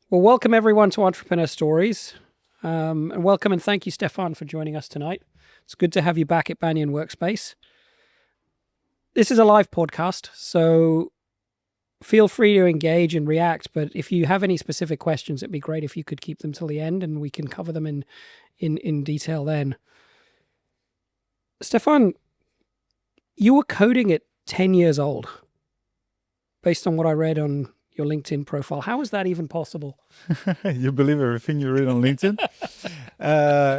Well, welcome everyone to Entrepreneur Stories. And welcome and thank you, Stéphane, for joining us tonight. It's good to have you back at Banyan Workspace. This is a live podcast, so feel free to engage and react. But if you have any specific questions, it'd be great if you could keep them till the end and we can cover them in detail then. Stéphane, you were coding at 10 years old, based on what I read on your LinkedIn profile. How is that even possible? You believe everything you read on LinkedIn?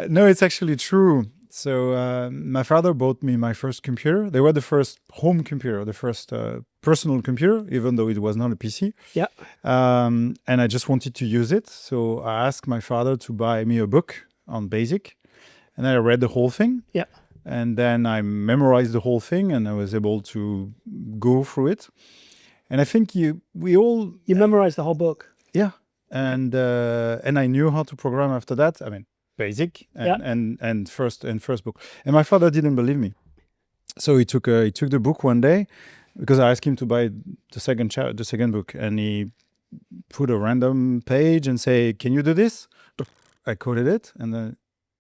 No, it's actually true. So my father bought me my first computer. They were the first home computer, the first personal computer, even though it was not a PC. Yeah. And I just wanted to use it. So I asked my father to buy me a book on BASIC. And I read the whole thing. Yeah. And then I memorized the whole thing and I was able to go through it. And I think we all... You memorized the whole book? Yeah. And I knew how to program after that. I mean, BASIC and first book. And my father didn't believe me. So he took the book one day because I asked him to buy the second book. And he put a random page and say, "Can you do this?" I coded it. And then,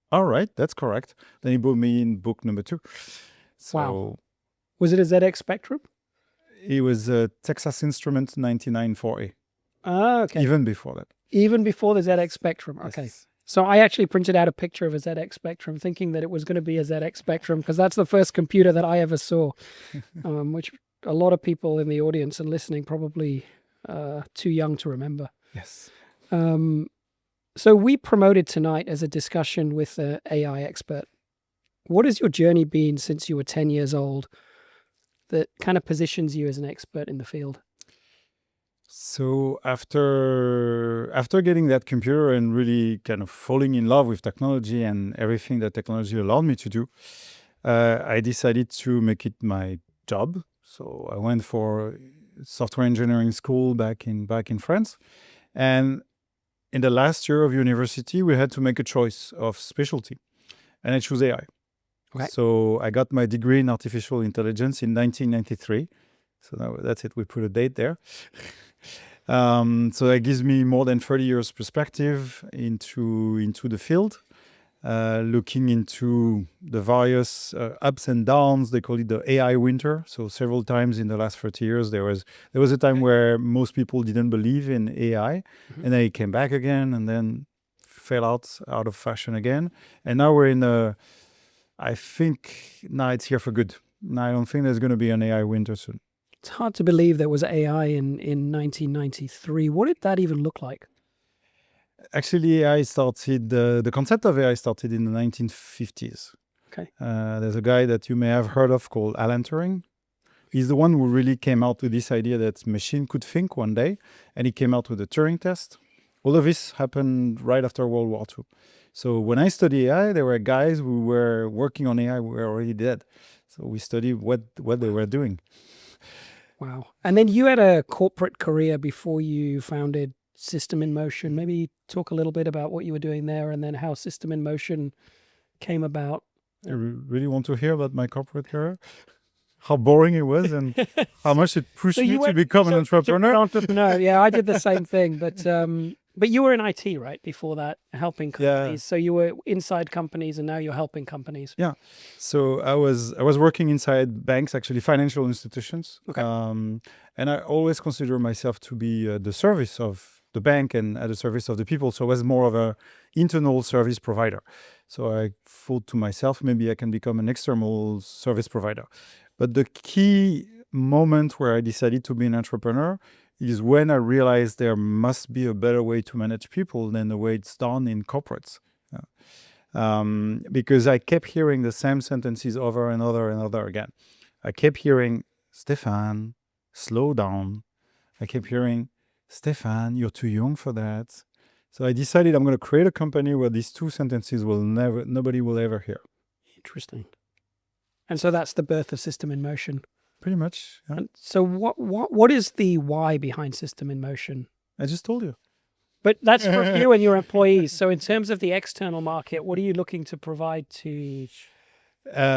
all right, that's correct. Then he brought me in book number 2. So, wow. Was it a ZX Spectrum? It was a Texas Instruments 9940. Ah, okay. Even before that. Even before the ZX Spectrum. Okay. Yes. So I actually printed out a picture of a ZX Spectrum thinking that it was going to be a ZX Spectrum because that's the first computer that I ever saw, which a lot of people in the audience and listening probably too young to remember. Yes. So we promoted tonight as a discussion with an AI expert. What has your journey been since you were 10 years old that kind of positions you as an expert in the field? So after getting that computer and really kind of falling in love with technology and everything that technology allowed me to do, I decided to make it my job. So I went for software engineering school back in France. And in the last year of university, we had to make a choice of specialty. And I chose AI. Okay. So I got my degree in artificial intelligence in 1993. So that's it. We put a date there. So that gives me more than 30 years perspective into the field, looking into the various ups and downs. They call it the AI winter. So several times in the last 30 years, there was a time where most people didn't believe in AI, and then it came back again, and then fell out of fashion again. And now we're in I think now it's here for good. Now I don't think there's going to be an AI winter soon. It's hard to believe there was AI in 1993. What did that even look like? Actually, AI started, the concept of AI started in the 1950s. Okay. There's a guy that you may have heard of called Alan Turing. He's the one who really came out with this idea that machine could think one day, and he came out with the Turing test. All of this happened right after World War II. So when I studied AI, there were guys who were working on AI who were already dead. So we studied what they were doing. Wow. And then you had a corporate career before you founded System in Motion. Maybe talk a little bit about what you were doing there and then how System in Motion came about. I really want to hear about my corporate career. How boring it was and how much it pushed me to become an entrepreneur. Yeah, I did the same thing. But you were in IT, right? Before that, helping companies. Yeah. So you were inside companies and now you're helping companies. Yeah. So I was working inside banks, actually financial institutions. Okay. And I always consider myself to be the service of the bank and at the service of the people. So I was more of a internal service provider. So I thought to myself, maybe I can become an external service provider. But the key moment where I decided to be an entrepreneur is when I realized there must be a better way to manage people than the way it's done in corporates. Because I kept hearing the same sentences over and over again. I kept hearing, "Stéphane, slow down." I kept hearing, "Stéphane, you're too young for that." So I decided I'm going to create a company where these two sentences nobody will ever hear. Interesting. And so that's the birth of System in Motion. Pretty much. Yeah. And so what is the why behind System in Motion? I just told you. But that's for you and your employees. So in terms of the external market, what are you looking to provide to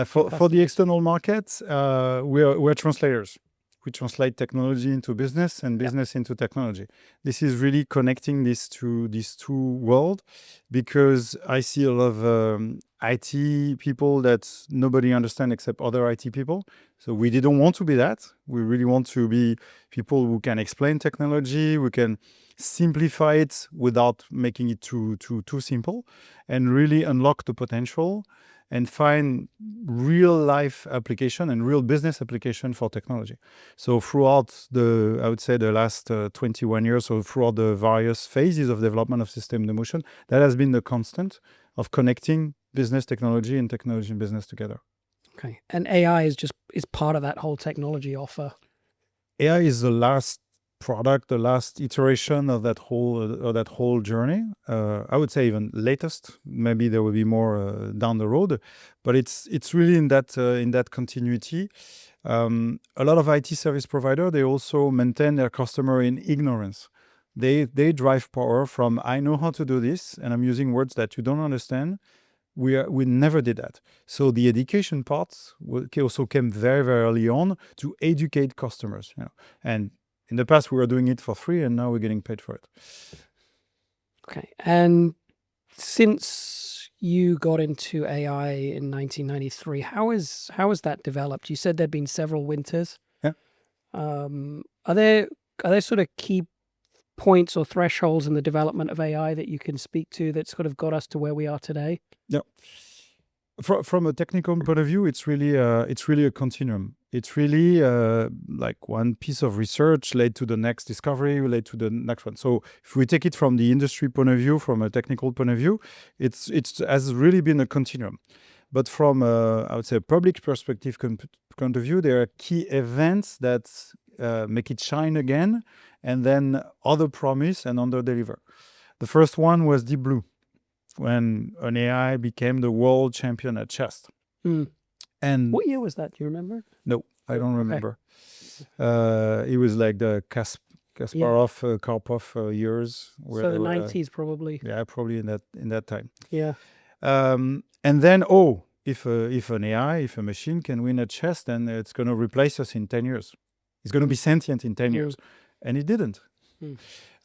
for the external market? We're translators. we translate technology into business and business into technology. This is really connecting these two worlds, because I see a lot of IT people that nobody understands except other IT people. So we didn't want to be that. We really want to be people who can explain technology, we can simplify it without making it too simple, and really unlock the potential and find real life application and real business application for technology. So throughout I would say the last 21 years, so throughout the various phases of development of system in motion, that has been the constant of connecting business technology and technology and business together. Okay. And AI is part of that whole technology offer. AI is the last product, the last iteration of that whole journey. I would say even latest. Maybe there will be more down the road, but it's really in that continuity. A lot of IT service provider, they also maintain their customer in ignorance. They drive power from, I know how to do this, and I'm using words that you don't understand. We never did that. So the education part also came very, very early on to educate customers. And in the past, we were doing it for free, and now we're getting paid for it. Okay. And since you got into AI in 1993, how has that developed? You said there'd been several winters. Yeah. Are there sort of key points or thresholds in the development of AI that you can speak to that sort of got us to where we are today? Yeah. From a technical point of view, it's really a continuum. It's really like one piece of research led to the next discovery, led to the next one. So if we take it from the industry point of view, from a technical point of view, it has really been a continuum. But from I would say a public perspective point of view, there are key events that make it shine again, and then other promise and under deliver. The first one was Deep Blue, when an AI became the world champion at chess. And what year was that? Do you remember? No, I don't remember. It was like the Kasparov, Karpov years. So the 90s probably. Yeah, probably in that time. Yeah. And then, if an AI, if a machine can win at chess, then it's going to replace us in 10 years. It's going to be sentient in 10 years. And it didn't.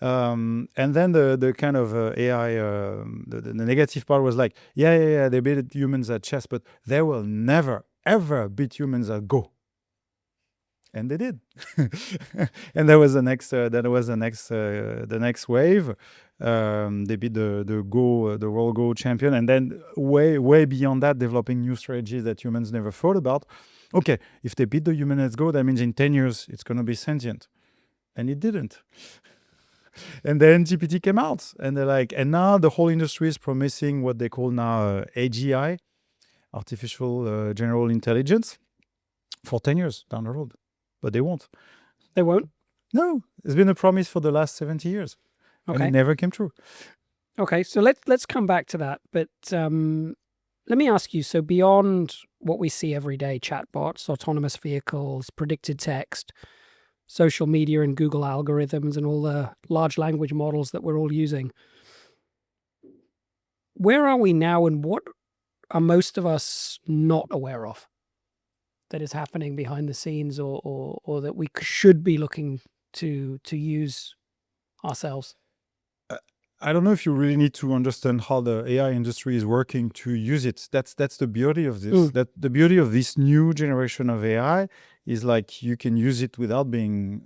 And then the kind of AI, the negative part was like, they beat humans at chess, but they will never, ever beat humans at Go. And they did. And there was the next wave. They beat the world Go champion, and then way beyond that, developing new strategies that humans never thought about. Okay, if they beat the human at Go, that means in 10 years it's going to be sentient. And it didn't. And then GPT came out, and they're like, and now the whole industry is promising what they call now AGI, artificial general intelligence, for 10 years down the road. But they won't. They won't? No, it's been a promise for the last 70 years. Okay. And it never came true. Okay, so let's come back to that. But let me ask you, so beyond what we see every day, chatbots, autonomous vehicles, predicted text, social media and Google algorithms and all the large language models that we're all using, where are we now, and what are most of us not aware of that is happening behind the scenes, or that we should be looking to use ourselves? I don't know if you really need to understand how the AI industry is working to use it. That's the beauty of this. That the beauty of this new generation of AI is like you can use it without being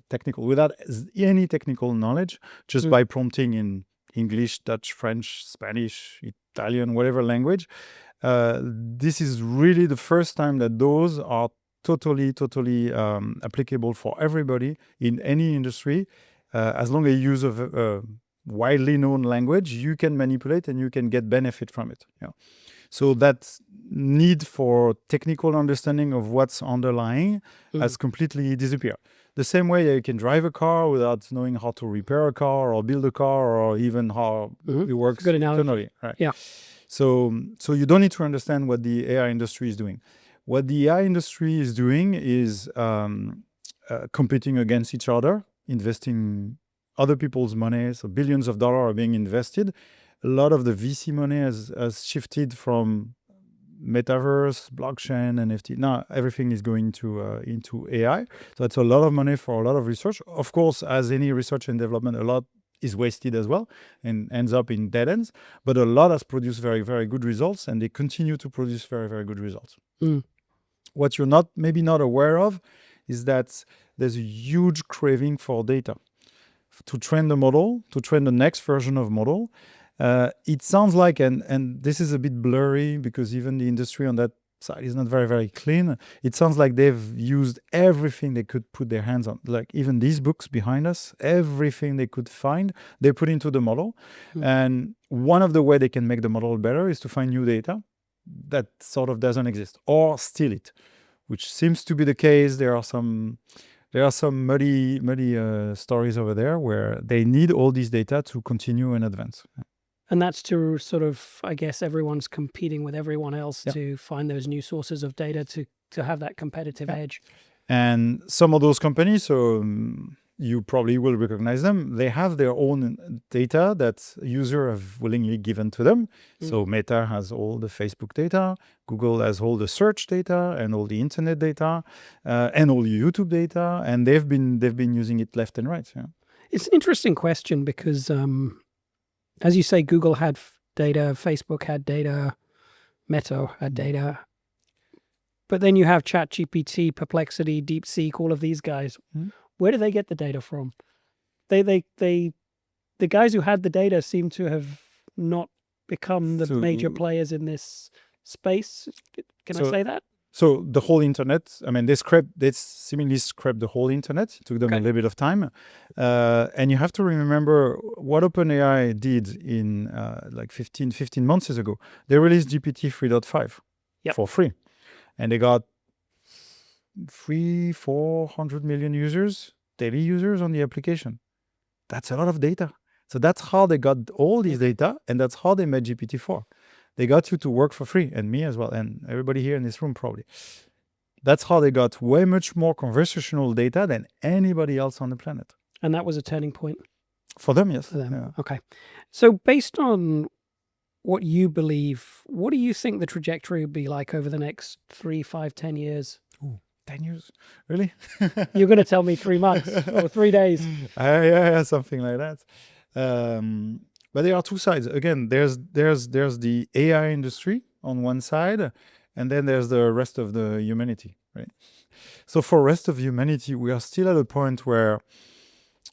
technical, without any technical knowledge, just by prompting in English, Dutch, French, Spanish, Italian, whatever language. This is really the first time that those are totally applicable for everybody in any industry. As long as you use a widely known language, you can manipulate and you can get benefit from it. So that need for technical understanding of what's underlying has completely disappeared. The same way you can drive a car without knowing how to repair a car or build a car or even how it works internally. Right? Yeah. So you don't need to understand what the AI industry is doing. What the AI industry is doing is competing against each other, investing other people's money. So billions of dollars are being invested. A lot of the VC money has shifted from metaverse, blockchain, NFT. Now everything is going into AI. So it's a lot of money for a lot of research. Of course, as any research and development, a lot is wasted as well and ends up in dead ends. But a lot has produced very, very good results, and they continue to produce very, very good results. What you're maybe not aware of is that there's a huge craving for data to train the model, to train the next version of model. It sounds like, and this is a bit blurry because even the industry on that side is not very, very clean. It sounds like they've used everything they could put their hands on. Like even these books behind us, everything they could find, they put into the model. And one of the way they can make the model better is to find new data that sort of doesn't exist or steal it, which seems to be the case. There are some muddy stories over there where they need all this data to continue and advance. And that's to sort of, I guess, everyone's competing with everyone else Yeah. to find those new sources of data to have that competitive edge. And some of those companies, so you probably will recognize them, they have their own data that users have willingly given to them. So Meta has all the Facebook data, Google has all the search data and all the internet data, and all the YouTube data, and they've been using it left and right. Yeah. It's an interesting question because, as you say, Google had data, Facebook had data, Meta had data. But then you have ChatGPT, Perplexity, DeepSeek, all of these guys. Where do they get the data from? The guys who had the data seem to have not become the major players in this space. Can I say that? So the whole internet, I mean, they seemingly scraped the whole internet. It took them a little bit of time. And you have to remember what OpenAI did in like 15 months ago. They released GPT 3.5 for free. And they got 400 million users, daily users on the application. That's a lot of data. So that's how they got all this data, and that's how they made GPT-4. They got you to work for free, and me as well, and everybody here in this room probably. That's how they got way much more conversational data than anybody else on the planet. And that was a turning point? For them, yes. For them. Yeah. Okay. So based on what you believe, what do you think the trajectory would be like over the next 3, 5, 10 years? 10 years? Really? You're going to tell me 3 months or 3 days. Yeah, something like that. But there are two sides. Again, there's the AI industry on one side, and then there's the rest of the humanity, right? So for rest of humanity, we are still at a point where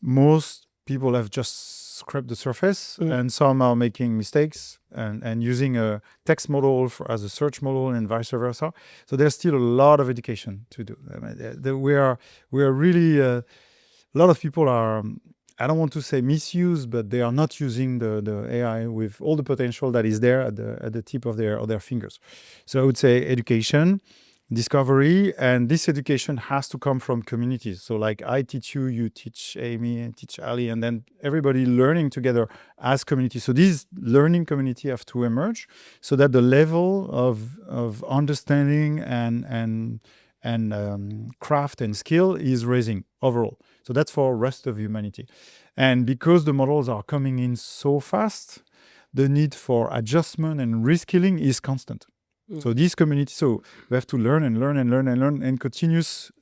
most people have just scraped the surface, and some are making mistakes and using a text model as a search model and vice versa. So there's still a lot of education to do. I mean, we are really a lot of people are. I don't want to say misuse, but they are not using the AI with all the potential that is there at the tip of their fingers. So I would say education, discovery, and this education has to come from communities. So like I teach you, you teach Amy, and teach Ali, and then everybody learning together as community. So these learning community have to emerge so that the level of understanding and craft and skill is raising overall. So that's for rest of humanity. And because the models are coming in so fast, the need for adjustment and reskilling is constant. So these communities, so we have to learn and continuous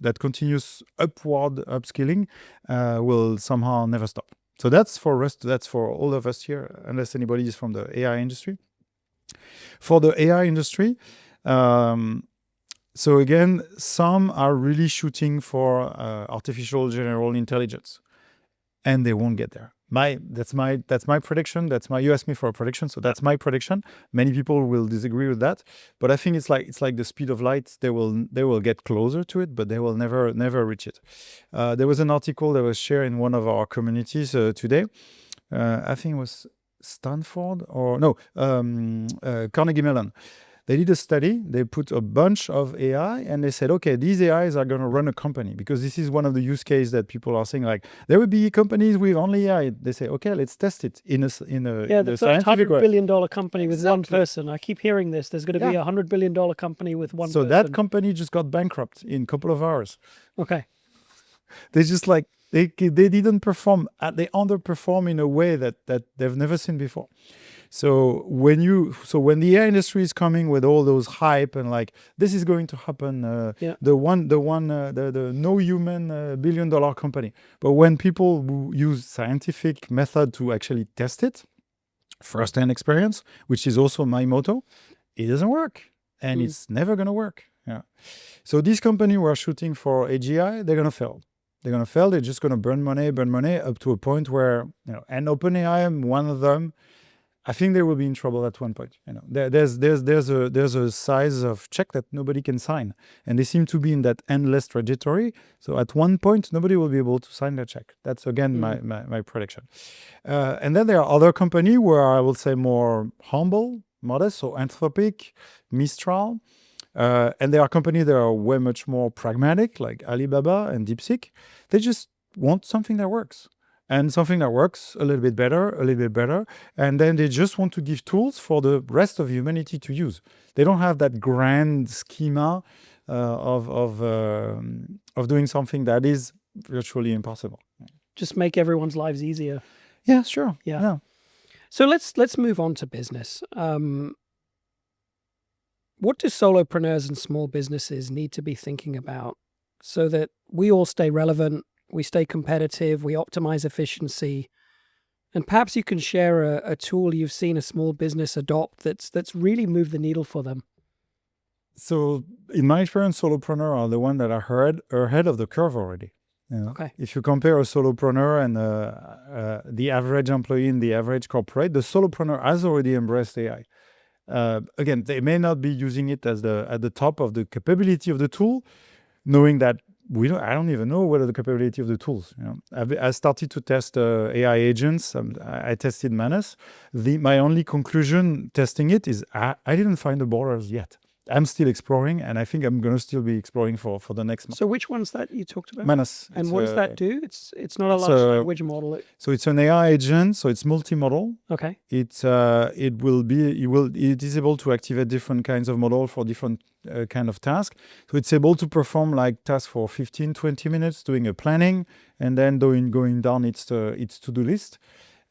upward upskilling will somehow never stop. So that's for all of us here, unless anybody is from the AI industry. For the AI industry, so again, some are really shooting for artificial general intelligence, and they won't get there. That's my prediction. You asked me for a prediction, so that's my prediction. Many people will disagree with that, but I think it's like the speed of light. They will get closer to it, but they will never reach it. There was an article that was shared in one of our communities today. I think it was Stanford or no, Carnegie Mellon. They did a study. They put a bunch of AI and they said, okay, these AIs are going to run a company, because this is one of the use cases that people are saying, like, there would be companies with only AI. They say, okay, let's test it in a the first $100 billion company with one person. I keep hearing this. There's going to be a $100 billion company with one person. So that company just got bankrupt in a couple of hours. Okay. They just like, they didn't perform. They underperform in a way that they've never seen before. So when the AI industry is coming with all those hype and like this is going to happen, the no human $1 billion company. But when people who use scientific method to actually test it, first-hand experience, which is also my motto, it doesn't work, and it's never going to work. Yeah. So these companies who are shooting for AGI, they're going to fail. They're just going to burn money up to a point where, and OpenAI, one of them, I think they will be in trouble at one point. There's a size of check that nobody can sign, and they seem to be in that endless trajectory. So at one point, nobody will be able to sign that check. That's again my prediction. And then there are other companies where I will say more humble, modest, so Anthropic, Mistral. And there are companies that are way much more pragmatic, like Alibaba and DeepSeek. They just want something that works. And something that works a little bit better. And then they just want to give tools for the rest of humanity to use. They don't have that grand schema of doing something that is virtually impossible. Just make everyone's lives easier. Yeah, sure. Yeah. So let's move on to business. What do solopreneurs and small businesses need to be thinking about so that we all stay relevant, we stay competitive, we optimize efficiency? And perhaps you can share a tool you've seen a small business adopt that's really moved the needle for them. So in my experience, solopreneurs are the ones that are ahead of the curve already. Okay. If you compare a solopreneur and the average employee in the average corporate, the solopreneur has already embraced AI. Again, they may not be using it as at the top of the capability of the tool, knowing that I don't even know what are the capability of the tools. I started to test AI agents. I tested Manus. My only conclusion testing it is I didn't find the borders yet. I'm still exploring, and I think I'm going to still be exploring for the next month. So which one's that you talked about? Manus. And what does that do? It's not a large language model. So it's an AI agent. So it's multimodal. Okay. It is able to activate different kinds of model for different kind of tasks. So it's able to perform like tasks for 15, 20 minutes, doing a planning, and then going down its to-do list.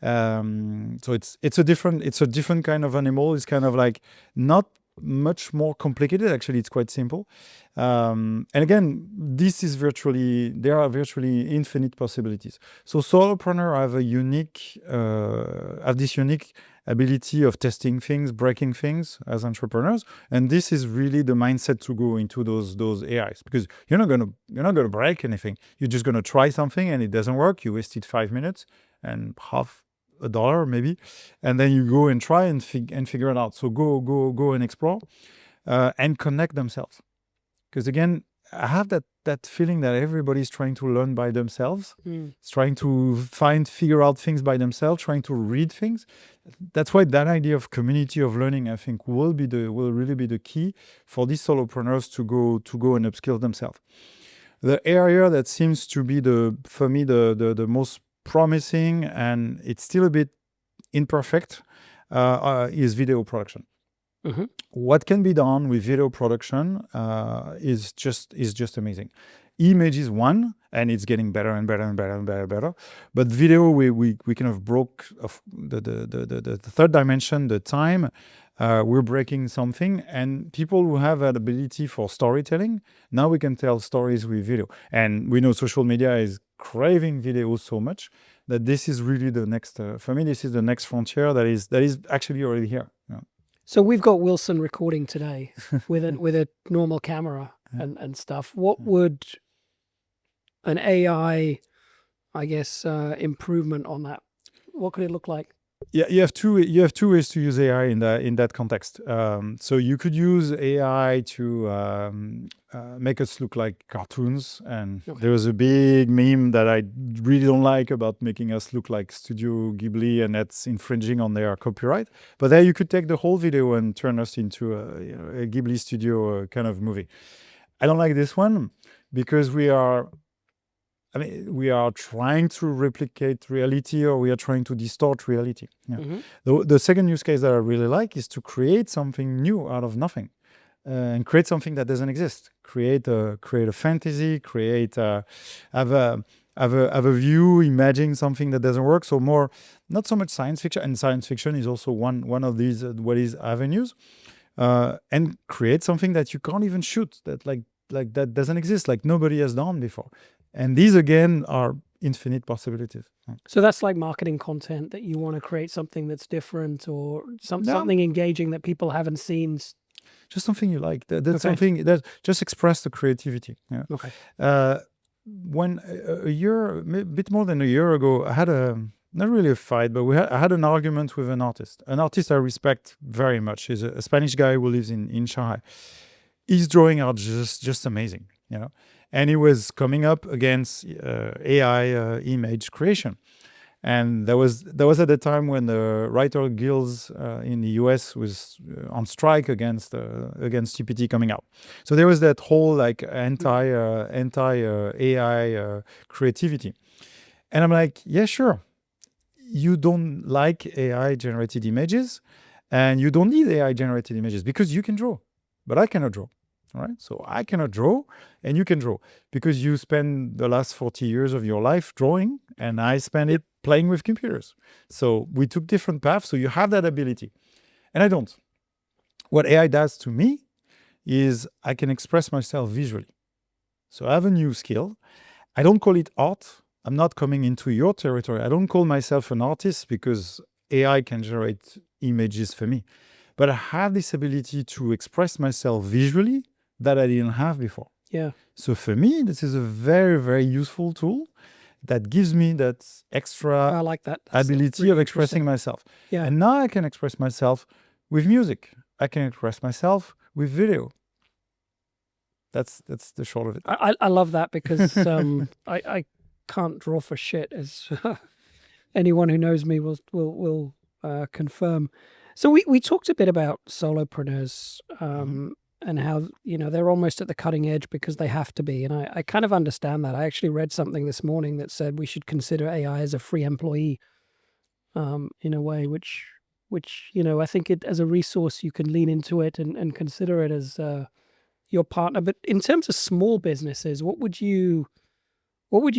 So it's a different kind of animal. It's kind of like not much more complicated. Actually, it's quite simple. And again, there are virtually infinite possibilities. So solopreneurs have this unique ability of testing things, breaking things as entrepreneurs. And this is really the mindset to go into those AIs, because you're not gonna break anything. You're just gonna try something and it doesn't work. You wasted 5 minutes and half $1 maybe, and then you go and try and figure it out. So go and explore and connect themselves, because again, I have that feeling that everybody's trying to learn by themselves. It's trying to figure out things by themselves, trying to read things. That's why that idea of community of learning, I think, will really be the key for these solopreneurs to go and upskill themselves. The area that seems to be for me the most promising, and it's still a bit imperfect, is video production. Mm-hmm. What can be done with video production is just amazing. Image is one, and it's getting better and better. But video, we kind of broke the third dimension, the time. We're breaking something, and people who have that ability for storytelling, now we can tell stories with video. And we know social media is craving video so much that this is really the next, for me, this is the next frontier that is actually already here. Yeah. So we've got Wilson recording today with a normal camera and stuff. What would an AI, I guess, improvement on that, what could it look like? Yeah, you have two ways to use AI in that context. So you could use AI to make us look like cartoons, and there was a big meme that I really don't like about making us look like Studio Ghibli, and that's infringing on their copyright. But there you could take the whole video and turn us into a Ghibli studio kind of movie. I don't like this one because we are trying to replicate reality, or we are trying to distort reality. Yeah. Mm-hmm. The second use case that I really like is to create something new out of nothing, and create something that doesn't exist. Create a fantasy. Have have a view, imagine something that doesn't work. So more, not so much science fiction, and science fiction is also one of these what is avenues, and create something that you can't even shoot, that like that doesn't exist, like nobody has done before. And these again are infinite possibilities. So that's like marketing content, that you want to create something that's different, or Yeah. something engaging that people haven't seen. Just something you like. That's Okay. something that just express the creativity. Yeah. Okay. When a year, a bit more than a year ago, I had not really a fight, but I had an argument with an artist I respect very much. He's a Spanish guy who lives in Shanghai. His drawing are just amazing, you know. And he was coming up against AI image creation. And that was at the time when the writer guilds in the US was on strike against GPT coming out. So there was that whole like anti AI creativity. And I'm like, yeah, sure. You don't like AI generated images, and you don't need AI generated images because you can draw, but I cannot draw. All right, so I cannot draw, and you can draw because you spend the last 40 years of your life drawing, and I spend it playing with computers. So we took different paths. So you have that ability, and I don't. What AI does to me is I can express myself visually. So I have a new skill. I don't call it art. I'm not coming into your territory. I don't call myself an artist because AI can generate images for me. But I have this ability to express myself visually that I didn't have before. Yeah. So for me, this is a very, very useful tool that gives me that extra I like that. That's ability really of expressing interesting. myself. Yeah. And now I can express myself with music. I can express myself with video. That's the short of it. I love that because I can't draw for shit, as anyone who knows me will confirm. So we talked a bit about solopreneurs, and how, you know, they're almost at the cutting edge because they have to be. And I kind of understand that. I actually read something this morning that said we should consider AI as a free employee, in a way, which, you know, I think it as a resource, you can lean into it and consider it as your partner. But in terms of small businesses, what would you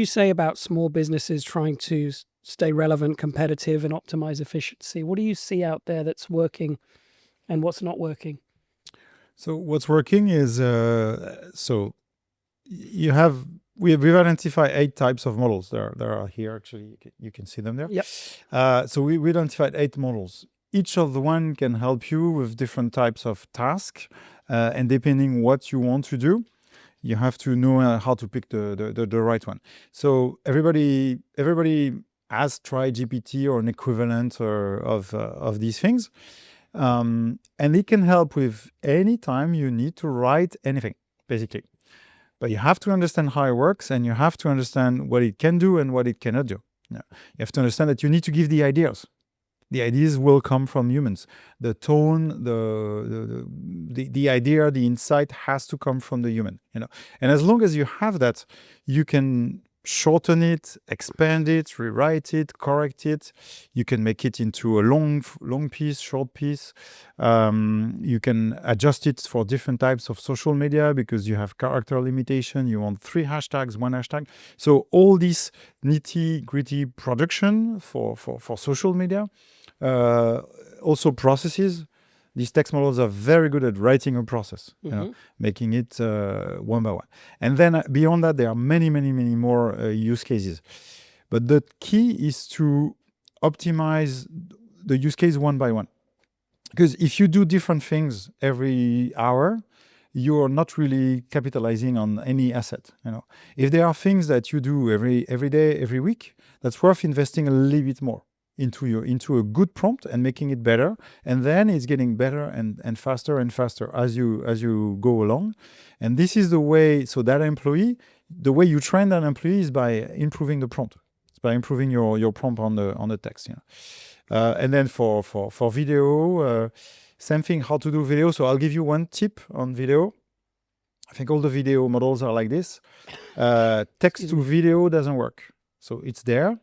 say about small businesses trying to stay relevant, competitive, and optimize efficiency? What do you see out there that's working and what's not working? So what's working is so you have we've identified 8 types of models. There are here actually. You can see them there. Yep. So we identified 8 models. Each of the one can help you with different types of tasks, and depending what you want to do, you have to know how to pick the right one. So everybody has tried GPT or an equivalent of these things. And it can help with any time you need to write anything, basically. But you have to understand how it works, and you have to understand what it can do and what it cannot do. Yeah. You have to understand that you need to give the ideas. The ideas will come from humans. The tone, the idea, the insight has to come from the human. You know, and as long as you have that, you can shorten it, expand it, rewrite it, correct it. You can make it into a long piece, short piece. You can adjust it for different types of social media because you have character limitation. You want 3 hashtags, 1 hashtag. So all this nitty-gritty production for social media, also processes. These text models are very good at writing a process, you know, making it one by one. And then beyond that, there are many more use cases. But the key is to optimize the use case one by one. Because if you do different things every hour, you're not really capitalizing on any asset. You know, if there are things that you do every day, every week, that's worth investing a little bit more into a good prompt and making it better, and then it's getting better and faster as you go along. And this is the way. So that employee, the way you train that employee is by improving the prompt. It's by improving your prompt on the text. You know, and then for video, same thing. How to do video? So I'll give you one tip on video. I think all the video models are like this. Text to video doesn't work. So it's there,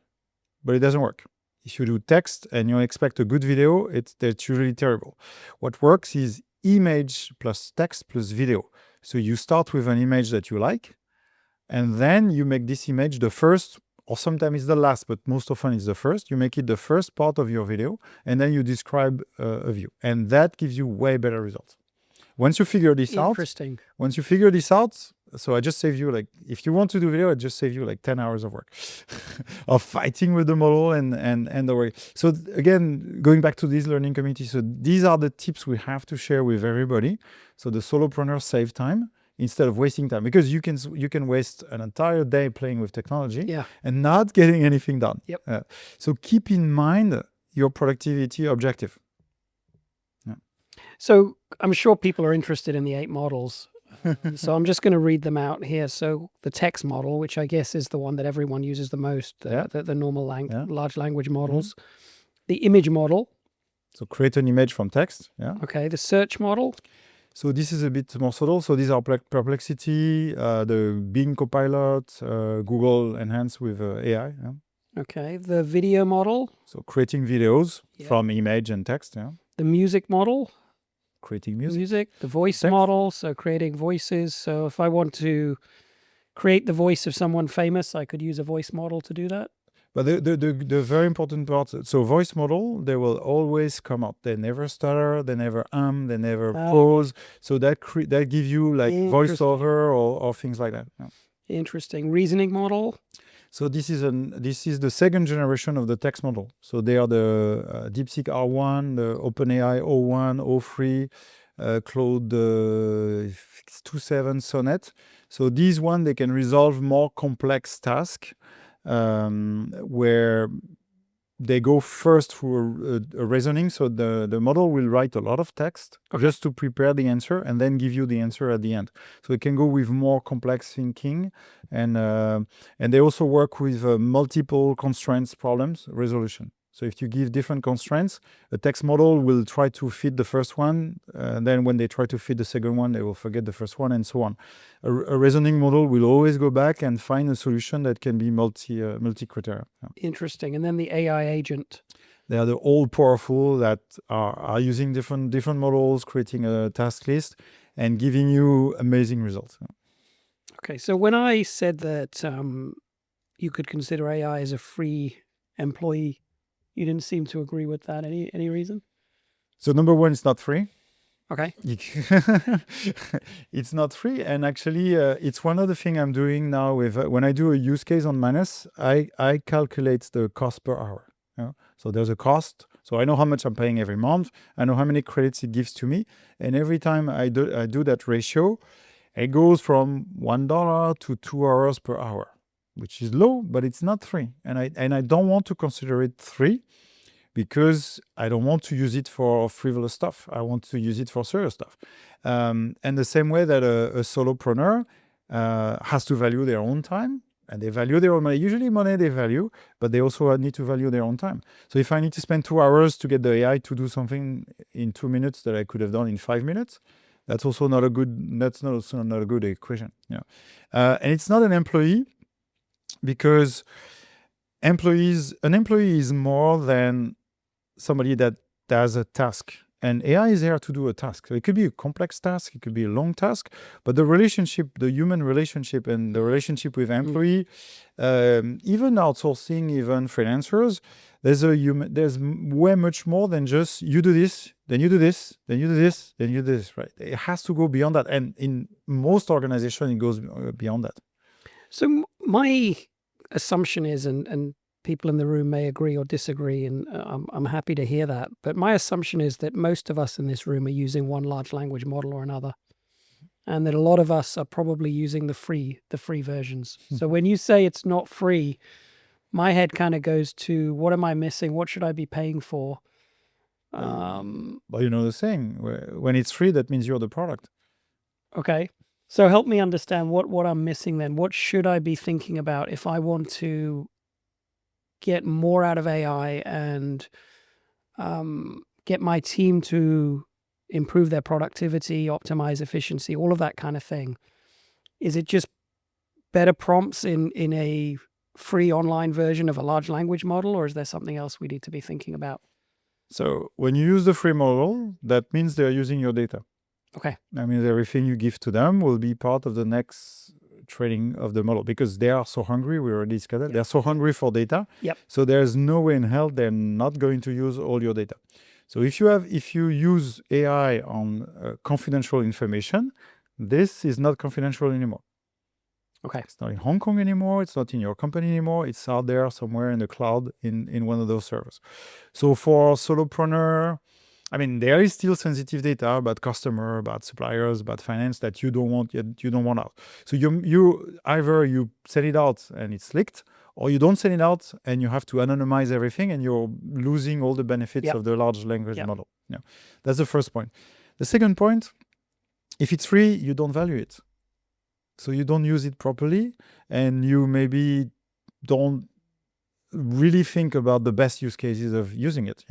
but it doesn't work. If you do text and you expect a good video, that's usually terrible. What works is image plus text plus video. So you start with an image that you like, and then you make this image the first or sometimes it's the last, but most often it's the first. You make it the first part of your video, and then you describe a view. And that gives you way better results. Once you figure this out, so I just save you, like, if you want to do video, I just save you like 10 hours of work of fighting with the model and the way. So again, going back to this learning community, so these are the tips we have to share with everybody. So the solopreneurs save time instead of wasting time, because you can waste an entire day playing with technology and not getting anything done. So keep in mind your productivity objective. So I'm sure people are interested in the 8 models. So I'm just going to read them out here. So the text model, which I guess is the one that everyone uses the most, the normal large language models. The image model. So create an image from text. Okay. The search model. So this is a bit more subtle. So these are Perplexity, the Bing Copilot, Google Enhance with AI. Okay. The video model. So creating videos from image and text. The music model. Creating music. The voice model, so creating voices. So if I want to create the voice of someone famous, I could use a voice model to do that. But the very important part, so voice model, they will always come out. They never stutter, they never they never pause. So that gives you like voiceover or things like that. Interesting. Reasoning model. So this is the second generation of the text model. So they are the DeepSeek R1, the OpenAI O1, O3, Claude 2.7 Sonnet. So these one, they can resolve more complex tasks where they go first through a reasoning. So the model will write a lot of text just to prepare the answer and then give you the answer at the end. So it can go with more complex thinking. And they also work with multiple constraints problems resolution. So if you give different constraints, a text model will try to fit the first one. Then when they try to fit the second one, they will forget the first one, and so on. A reasoning model will always go back and find a solution that can be multi-criteria. Interesting. And then the AI agent. They are the all powerful that are using different models, creating a task list and giving you amazing results. Okay. So when I said that you could consider AI as a free employee, you didn't seem to agree with that. Any reason? So number one, it's not free. Okay. It's not free. And actually, it's one of the things I'm doing now with when I do a use case on Manus, I calculate the cost per hour. So there's a cost. So I know how much I'm paying every month. I know how many credits it gives to me. And every time I do that ratio, it goes from $1 to 2 hours per hour, which is low, but it's not free. And I don't want to consider it free because I don't want to use it for frivolous stuff. I want to use it for serious stuff. And the same way that a solopreneur has to value their own time, and they value their own money. Usually money they value, but they also need to value their own time. So if I need to spend 2 hours to get the AI to do something in 2 minutes that I could have done in 5 minutes, that's also not a good equation. And it's not an employee, because an employee is more than somebody that does a task. And AI is there to do a task. So it could be a complex task, it could be a long task, but the human relationship and the relationship with employee, even outsourcing, even freelancers, there's way much more than just you do this, then you do this, then you do this, then you do this, right? It has to go beyond that. And in most organizations, it goes beyond that. So my assumption is, and people in the room may agree or disagree, and I'm happy to hear that, but my assumption is that most of us in this room are using one large language model or another, and that a lot of us are probably using the free versions. So when you say it's not free, my head kind of goes to, what am I missing? What should I be paying for? But you know the saying, when it's free, that means you're the product. Okay. So help me understand what I'm missing then. What should I be thinking about if I want to get more out of AI and get my team to improve their productivity, optimize efficiency, all of that kind of thing? Is it just better prompts in a free online version of a large language model, or is there something else we need to be thinking about? So when you use the free model, that means they're using your data. Okay. That means everything you give to them will be part of the next training of the model because they are so hungry. We already discussed that. Yep. They're so hungry for data. Yep. So there's no way in hell they're not going to use all your data. So if you use AI on confidential information, this is not confidential anymore. Okay. It's not in Hong Kong anymore. It's not in your company anymore. It's out there somewhere in the cloud in one of those servers. So for solopreneur, I mean, there is still sensitive data about customer, about suppliers, about finance that you don't want out. So you either you send it out and it's leaked, or you don't send it out and you have to anonymize everything and you're losing all the benefits Yep. of the large language Yep. model. Yeah, that's the first point. The second point, if it's free, you don't value it. So you don't use it properly, and you maybe don't really think about the best use cases of using it.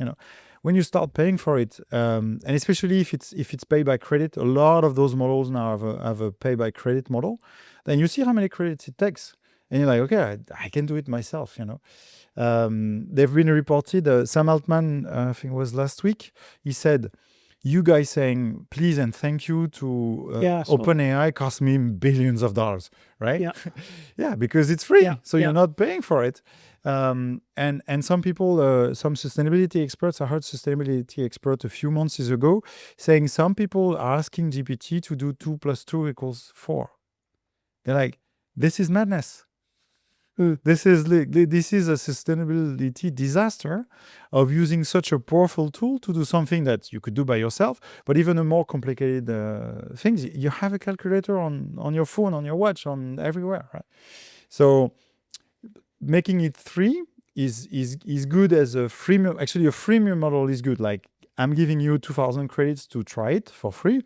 When you start paying for it, and especially if it's pay by credit, a lot of those models now have a pay by credit model. Then you see how many credits it takes, and you're like, okay, I can do it myself. They've been reported. Sam Altman, I think it was last week, he said, you guys saying please and thank you to OpenAI cost me billions of dollars, right? Yeah. Yeah, because it's free, so Yeah. you're not paying for it. And some people, some sustainability experts, I heard sustainability expert a few months ago saying some people are asking GPT to do 2 + 2 = 4. They're like, this is madness. This is a sustainability disaster of using such a powerful tool to do something that you could do by yourself, but even a more complicated things. You have a calculator on your phone, on your watch, on everywhere, right? So making it free is good as a freemium. Actually, a freemium model is good. Like, I'm giving you 2,000 credits to try it for free,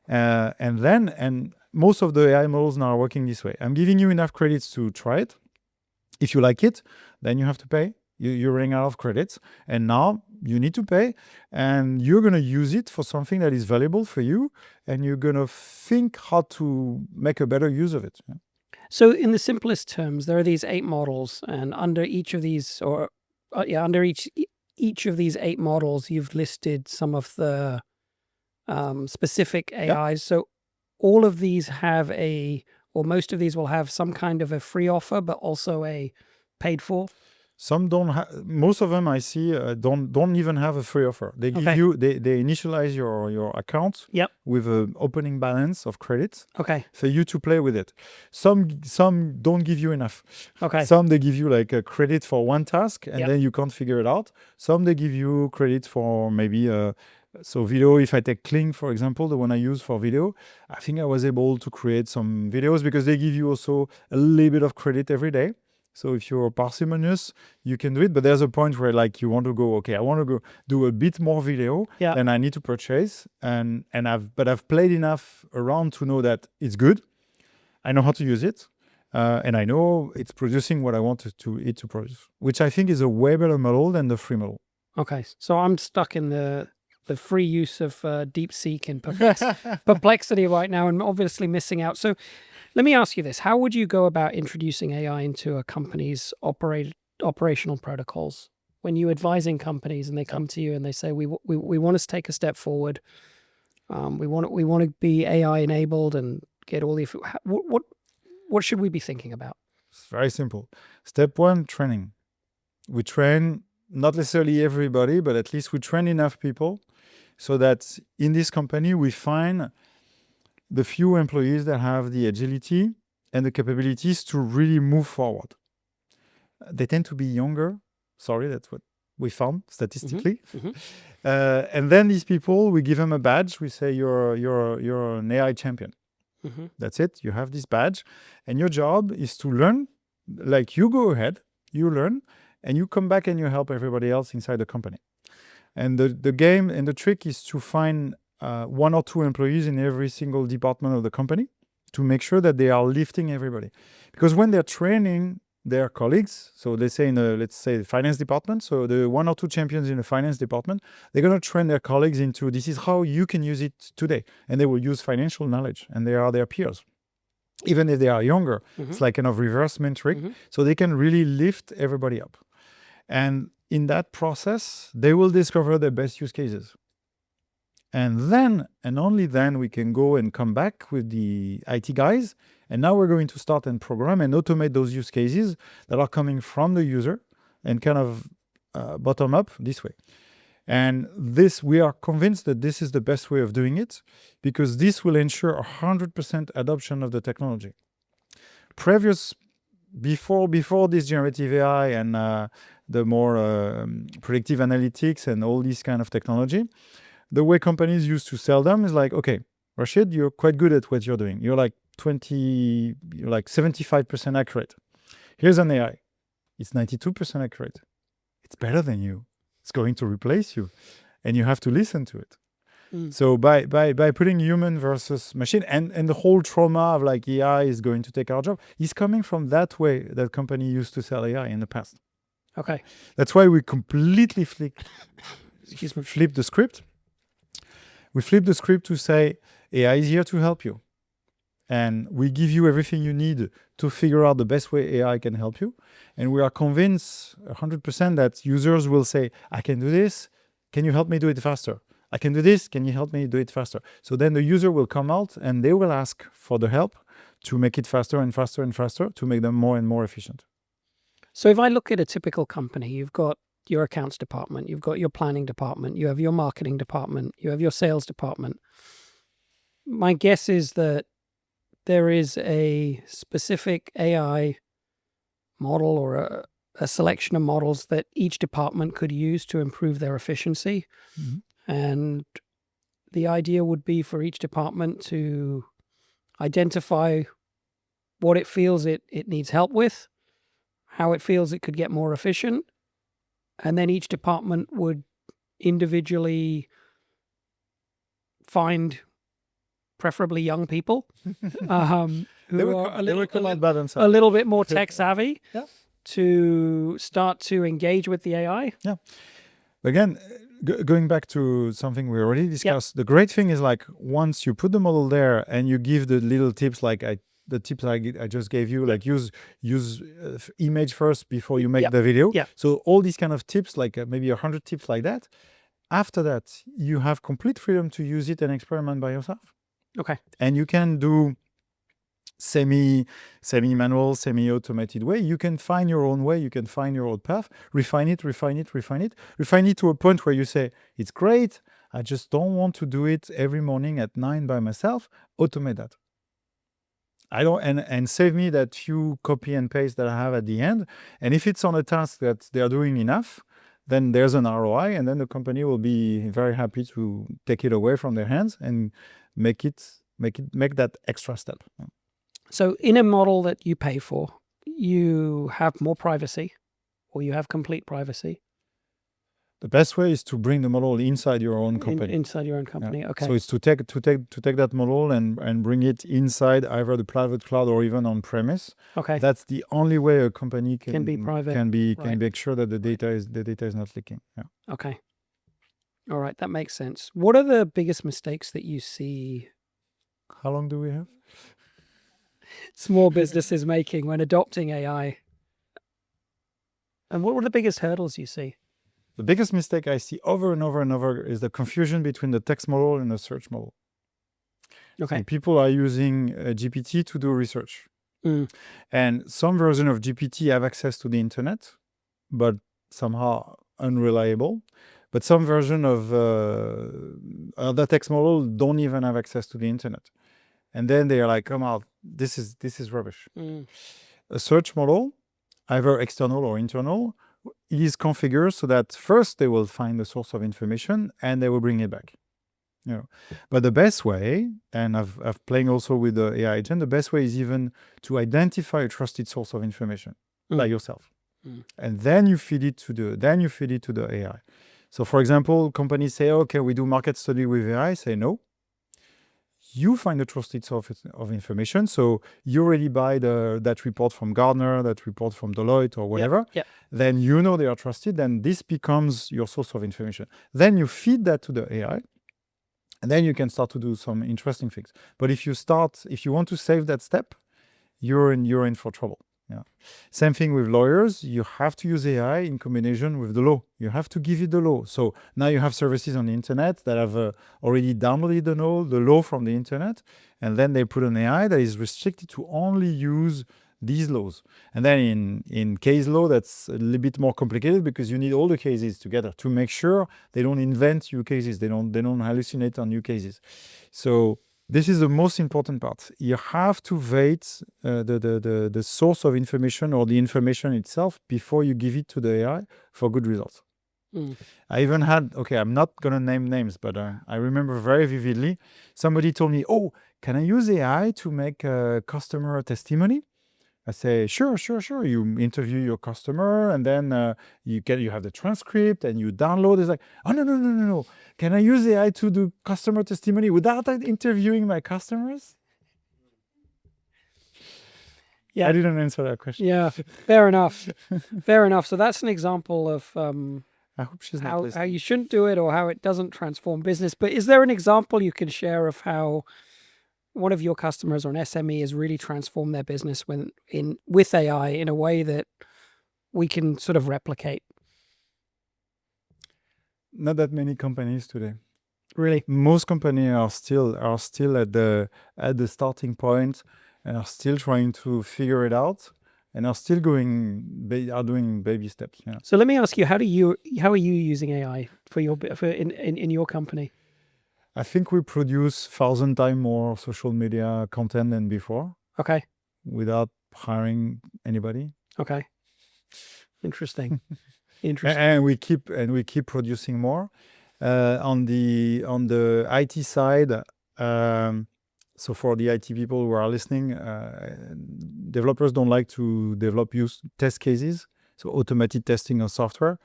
and most of the AI models now are working this way. I'm giving you enough credits to try it. If you like it, then you have to pay. You're running out of credits, and now you need to pay, and you're going to use it for something that is valuable for you, and you're going to think how to make a better use of it. So in the simplest terms, there are these 8 models, and under each of these, under each of these 8 models, you've listed some of the specific AIs. So all of these have or most of these will have some kind of a free offer, but also a paid for. Some don't have. Most of them I see don't even have a free offer. They give you they initialize your account with an opening balance of credits. For you to play with it. Some don't give you enough. Some they give you like a credit for one task and then you can't figure it out. Some they give you credit for maybe so video. If I take Kling, for example, the one I use for video, I think I was able to create some videos because they give you also a little bit of credit every day. So if you're parsimonious, you can do it. But there's a point where like you want to go, okay, I want to go do a bit more video than I need to purchase. And I've played enough around to know that it's good. I know how to use it. And I know it's producing what I want it to produce, which I think is a way better model than the free model. Okay. So I'm stuck in the free use of DeepSeek and Perplexity right now, and obviously missing out. So let me ask you this. How would you go about introducing AI into a company's operational protocols? When you're advising companies and they come to you and they say, we want to take a step forward. We want to be AI enabled and get all the... What should we be thinking about? It's very simple. Step 1, training. We train not necessarily everybody, but at least we train enough people so that in this company we find the few employees that have the agility and the capabilities to really move forward. They tend to be younger. Sorry, that's what we found statistically. And then these people, we give them a badge. We say, you're an AI champion. That's it. You have this badge. And your job is to learn. Like, you go ahead, you learn, and you come back and you help everybody else inside the company. And the game and the trick is to find 1 or 2 employees in every single department of the company to make sure that they are lifting everybody. Because when they're training their colleagues, so they say let's say the finance department, so the 1 or 2 champions in the finance department, they're going to train their colleagues into this is how you can use it today. And they will use financial knowledge, and they are their peers. Even if they are younger, it's like kind of reverse mentoring. So they can really lift everybody up. And in that process, they will discover their best use cases. And then, and only then, we can go and come back with the IT guys And now we're going to start and program and automate those use cases that are coming from the user and kind of bottom up this way. And this, we are convinced that this is the best way of doing it, because this will ensure 100% adoption of the technology. Before this generative AI and the more predictive analytics and all this kind of technology, the way companies used to sell them is like, okay, Rashid, you're quite good at what you're doing. You're like 75% accurate. Here's an AI. It's 92% accurate. It's better than you. It's going to replace you. And you have to listen to it. So by putting human versus machine and the whole trauma of like AI is going to take our job is coming from that way that company used to sell AI in the past. Okay. That's why we completely flip the script. We flip the script to say AI is here to help you. And we give you everything you need to figure out the best way AI can help you. And we are convinced 100% that users will say, I can do this. Can you help me do it faster? I can do this. Can you help me do it faster? So then the user will come out and they will ask for the help to make it faster and faster and faster to make them more and more efficient. So if I look at a typical company, you've got your accounts department, you've got your planning department, you have your marketing department, you have your sales department. My guess is that there is a specific AI model or a selection of models that each department could use to improve their efficiency. Mm-hmm. And the idea would be for each department to identify what it feels it needs help with, how it feels it could get more efficient, and then each department would individually find preferably young people who are a little bit more tech savvy to start to engage with the AI. Yeah. Again, going back to something we already discussed, the great thing is like once you put the model there and you give the little tips like the tips I just gave you, like use image first before you make the video. Yeah. So all these kind of tips, like maybe 100 tips like that. After that, you have complete freedom to use it and experiment by yourself. Okay. And you can do semi-manual, semi-automated way. You can find your own way. You can find your own path. Refine it to a point where you say, it's great. I just don't want to do it every morning at 9 by myself. Automate that. And save me that few copy and paste that I have at the end. And if it's on a task that they are doing enough, then there's an ROI, and then the company will be very happy to take it away from their hands and make that extra step. So in a model that you pay for, you have more privacy, or you have complete privacy. The best way is to bring the model inside your own company. Inside your own company, yeah. Okay. So it's to take that model and bring it inside either the private cloud or even on premise. Okay. That's the only way a company can be private. Can make sure that the data is not leaking. Yeah. Okay. All right, that makes sense. What are the biggest mistakes that you see? How long do we have? Small businesses making when adopting AI. And what were the biggest hurdles you see? The biggest mistake I see over and over and over is the confusion between the text model and the search model. Okay. And people are using GPT to do research. And some version of GPT have access to the internet, but somehow unreliable. But some version of the text model don't even have access to the internet. And then they are like, come out, this is rubbish. A search model, either external or internal, it is configured so that first they will find the source of information and they will bring it back. But the best way, and I've playing also with the AI agent, the best way is even to identify a trusted source of information by yourself. And then you feed it to the AI. So for example, companies say, okay, we do market study with AI. Say no. You find a trusted source of information. So you already buy that report from Gartner, that report from Deloitte or whatever. Yep. Then you know they are trusted. Then this becomes your source of information. Then you feed that to the AI. And then you can start to do some interesting things. But if you want to save that step, you're in for trouble. Yeah. Same thing with lawyers. You have to use AI in combination with the law. You have to give it the law. So now you have services on the internet that have already downloaded the law from the internet, and then they put an AI that is restricted to only use these laws. And then in case law, that's a little bit more complicated because you need all the cases together to make sure they don't invent new cases. They don't hallucinate on new cases. So this is the most important part. You have to vet the source of information or the information itself before you give it to the AI for good results. I even had, I'm not going to name names, but I remember very vividly, somebody told me, oh, can I use AI to make a customer testimony? I say, sure. You interview your customer, and then you have the transcript, and you download. It's like, oh no. Can I use AI to do customer testimony without interviewing my customers? Yeah, I didn't answer that question. Yeah, fair enough. Fair enough. So that's an example of I hope she's not how listening. you shouldn't do it or how it doesn't transform business. But is there an example you can share of how one of your customers or an SME has really transformed their business with AI in a way that we can sort of replicate? Not that many companies today. Really? Most companies are still at the starting point and are still trying to figure it out and are still doing baby steps. Yeah. So let me ask you, how are you using AI in your company? I think we produce 1,000 times more social media content than before. Okay. Without hiring anybody. Okay. Interesting. And we keep producing more. On the IT side, so for the IT people who are listening, developers don't like to use test cases, so automated testing of software.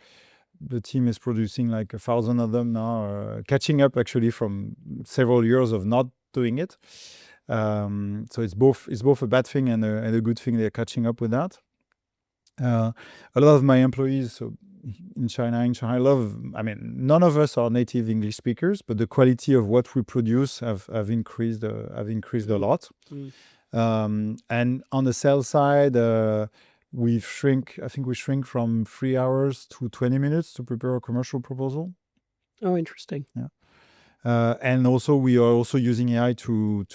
The team is producing like 1,000 of them now, catching up actually from several years of not doing it. So it's both a bad thing and a good thing. They're catching up with that. A lot of my employees, so in China, none of us are native English speakers, but the quality of what we produce have increased a lot. And on the sales side, we shrink from 3 hours to 20 minutes to prepare a commercial proposal. Oh, interesting. Yeah. And also we are also using AI to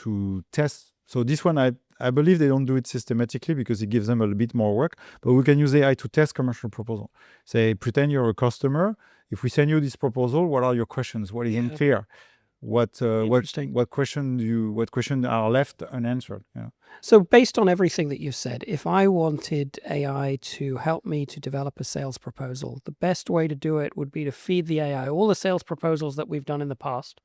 test. So this one, I believe they don't do it systematically because it gives them a little bit more work, but we can use AI to test commercial proposal. Say, pretend you're a customer. If we send you this proposal, what are your questions? What is unclear? What question are left unanswered? Yeah. So based on everything that you've said, if I wanted AI to help me to develop a sales proposal, the best way to do it would be to feed the AI all the sales proposals that we've done in the past.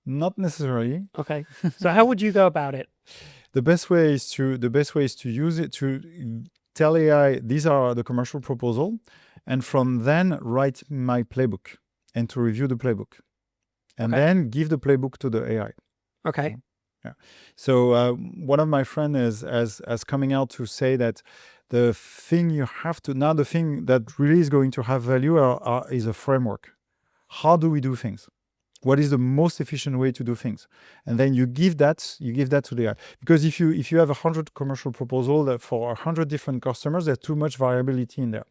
Not necessarily. Okay. So how would you go about it? The best way is to use it to tell AI, these are the commercial proposal, and from then write my playbook and to review the playbook. And then give the playbook to the AI. Okay. Yeah. So one of my friends has coming out to say that the thing that really is going to have value is a framework. How do we do things? What is the most efficient way to do things? And then you give that to the AI. Because if you have 100 commercial proposals for 100 different customers, there's too much variability in there.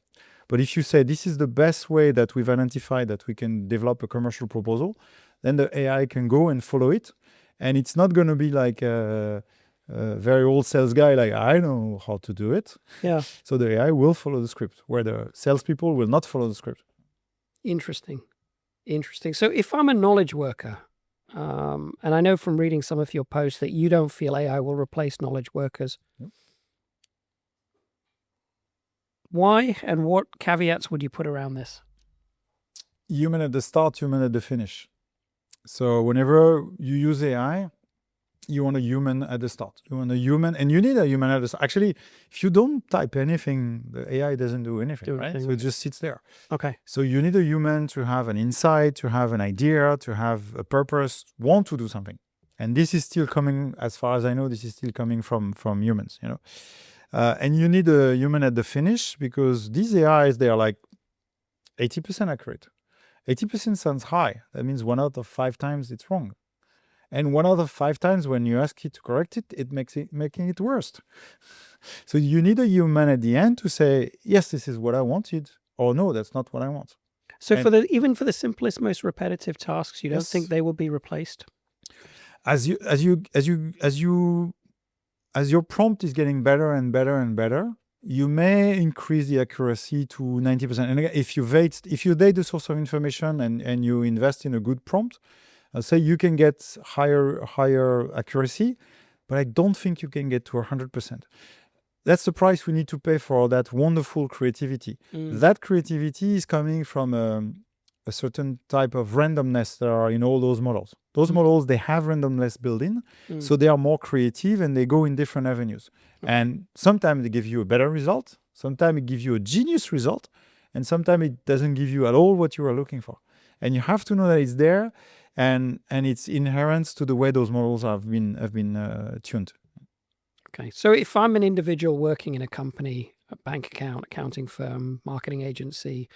But if you say this is the best way that we've identified that we can develop a commercial proposal, then the AI can go and follow it. And it's not going to be like a very old sales guy, like, I know how to do it. Yeah. So the AI will follow the script, where the salespeople will not follow the script. Interesting. So if I'm a knowledge worker, and I know from reading some of your posts that you don't feel AI will replace knowledge workers. Yep. Why and what caveats would you put around this? Human at the start, human at the finish. So whenever you use AI, you want a human at the start. You want a human, and you need a human at the start. Actually, if you don't type anything, the AI doesn't do anything, right? So it just sits there. Okay. So you need a human to have an insight, to have an idea, to have a purpose, want to do something. And this is still coming, as far as I know, this is still coming from humans, and you need a human at the finish because these AIs, they are like 80% accurate. 80% sounds high. That means 1 out of 5 times it's wrong. And one out of 5 times when you ask it to correct it, it makes it making it worse. So you need a human at the end to say, yes, this is what I wanted, or no, that's not what I want. So And even for the simplest, most repetitive tasks, you don't think yes, they will be replaced? as your prompt is getting better and better and better, you may increase the accuracy to 90%. And again, if you date the source of information and you invest in a good prompt, I'll say you can get higher accuracy, but I don't think you can get to 100%. That's the price we need to pay for that wonderful creativity. That creativity is coming from a certain type of randomness that are in all those models. Those models, they have randomness built in, so they are more creative and they go in different avenues. And sometimes they give you a better result, sometimes it gives you a genius result, and sometimes it doesn't give you at all what you are looking for. And you have to know that it's there, and it's inherent to the way those models have been tuned. Okay. So if I'm an individual working in a company, a bank account, accounting firm, marketing agency,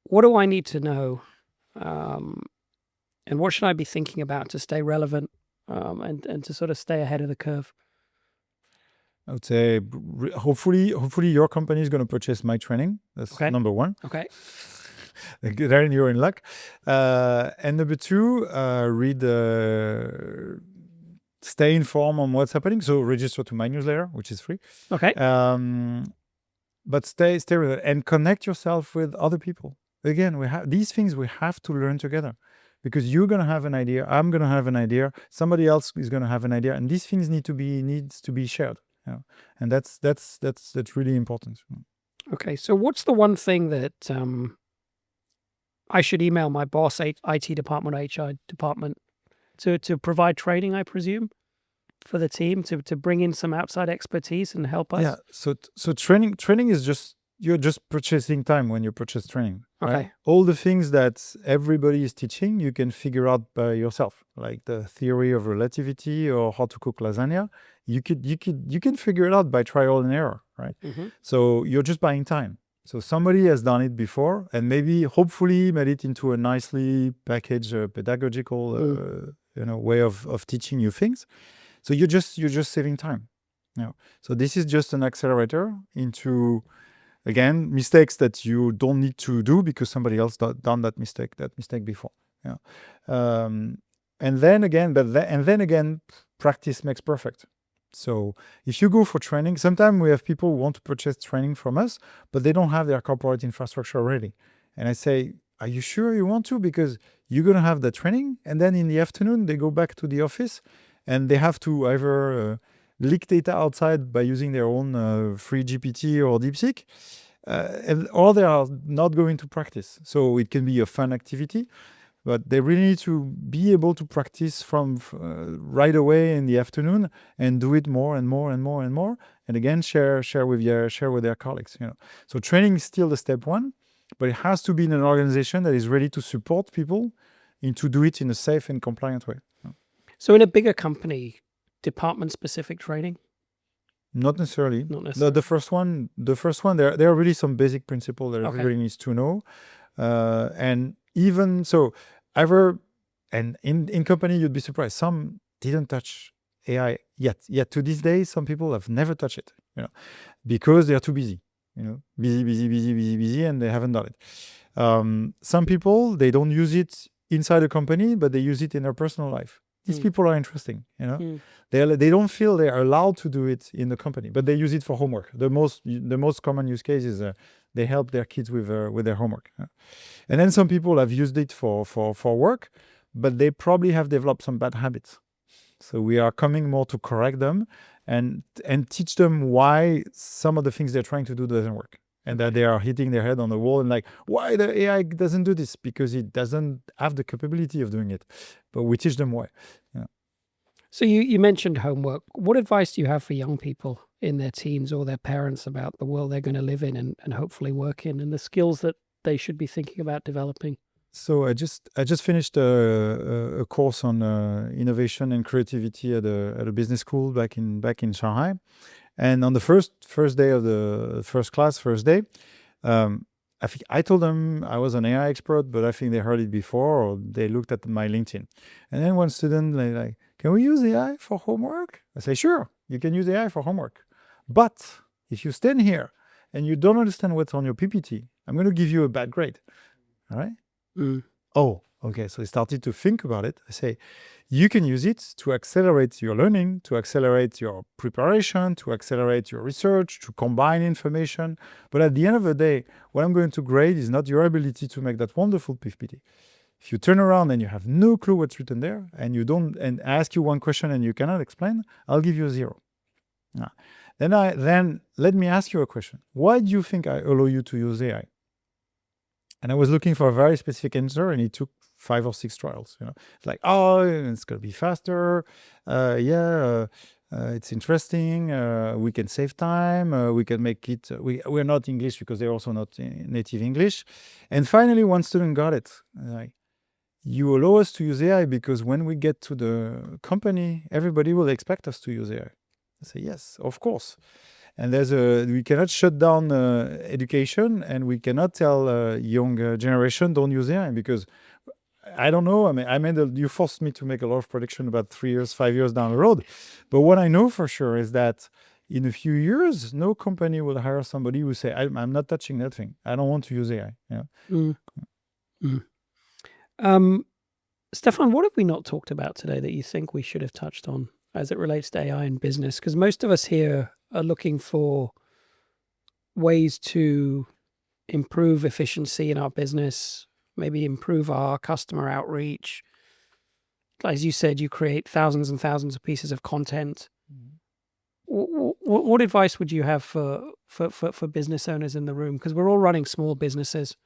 what do I need to know? And what should I be thinking about to stay relevant and to sort of stay ahead of the curve? I would say, hopefully your company is going to purchase my training. That's Okay. number one. Okay. Then you're in luck. And number two, stay informed on what's happening. So register to my newsletter, which is free. Okay. But stay with it and connect yourself with other people. Again, we have these things we have to learn together, because you're gonna have an idea, I'm gonna have an idea, somebody else is gonna have an idea, and these things needs to be shared. And that's really important. Okay. So what's the one thing that I should email my boss, IT department, HR department, to provide training, I presume, for the team to bring in some outside expertise and help us? Yeah. So training is just, you're just purchasing time when you purchase training. Right? Okay. All the things that everybody is teaching, you can figure out by yourself, like the theory of relativity or how to cook lasagna. You can figure it out by trial and error, right? So you're just buying time. So somebody has done it before, and maybe hopefully made it into a nicely packaged pedagogical way of teaching you things. So you're just saving time. So this is just an accelerator into, again, mistakes that you don't need to do because somebody else done that mistake before. And then again, practice makes perfect. So if you go for training, sometimes we have people who want to purchase training from us, but they don't have their corporate infrastructure ready. And I say, are you sure you want to? Because you're going to have the training, and then in the afternoon, they go back to the office, and they have to either leak data outside by using their own free GPT or DeepSeek, or they are not going to practice. So it can be a fun activity, but they really need to be able to practice from right away in the afternoon and do it more and more and more and more. And again, share with their colleagues. So training is still the step one, but it has to be in an organization that is ready to support people to do it in a safe and compliant way. So in a bigger company, department-specific training? Not necessarily. Not necessarily. The first one, there are really some basic principles that everybody needs to know. And even so, in company, you'd be surprised. Some didn't touch AI yet to this day. Some people have never touched it, because they are too busy, busy, and they haven't done it. Some people, they don't use it inside a company, but they use it in their personal life. These people are interesting, They don't feel they are allowed to do it in the company, but they use it for homework. The most common use case is they help their kids with their homework. And then some people have used it for work, but they probably have developed some bad habits. So we are coming more to correct them and teach them why some of the things they're trying to do doesn't work. And that they are hitting their head on the wall and like, why the AI doesn't do this? Because it doesn't have the capability of doing it. But we teach them why. So you mentioned homework. What advice do you have for young people in their teens or their parents about the world they're going to live in and hopefully work in, and the skills that they should be thinking about developing? So I just finished a course on innovation and creativity at a business school back in Shanghai. And on the first day of the first day, I think I told them I was an AI expert, but I think they heard it before or they looked at my LinkedIn. And then one student like, can we use AI for homework? I say, sure, you can use AI for homework. But if you stand here and you don't understand what's on your PPT, I'm going to give you a bad grade. All right? Oh, okay. So I started to think about it. I say, you can use it to accelerate your learning, to accelerate your preparation, to accelerate your research, to combine information. But at the end of the day, what I'm going to grade is not your ability to make that wonderful PPT. If you turn around and you have no clue what's written there, and you don't, and I ask you one question and you cannot explain, I'll give you a 0. Then let me ask you a question. Why do you think I allow you to use AI? And I was looking for a very specific answer, and it took 5 or 6 trials. It's like, oh, it's gonna be faster. It's interesting. We can save time. We can make it. We're not English because they're also not native English. And finally, one student got it. Like, you allow us to use AI because when we get to the company, everybody will expect us to use AI. I say, yes, of course. And we cannot shut down education, and we cannot tell young generation don't use AI because I don't know. I mean, you forced me to make a lot of prediction about 3 years, 5 years down the road. But what I know for sure is that in a few years, no company will hire somebody who say, I'm not touching that thing. I don't want to use AI. Stéphane, what have we not talked about today that you think we should have touched on as it relates to AI in business? Because most of us here are looking for ways to improve efficiency in our business, maybe improve our customer outreach. As you said, you create thousands and thousands of pieces of content. What advice would you have for business owners in the room? Because we're all running small businesses.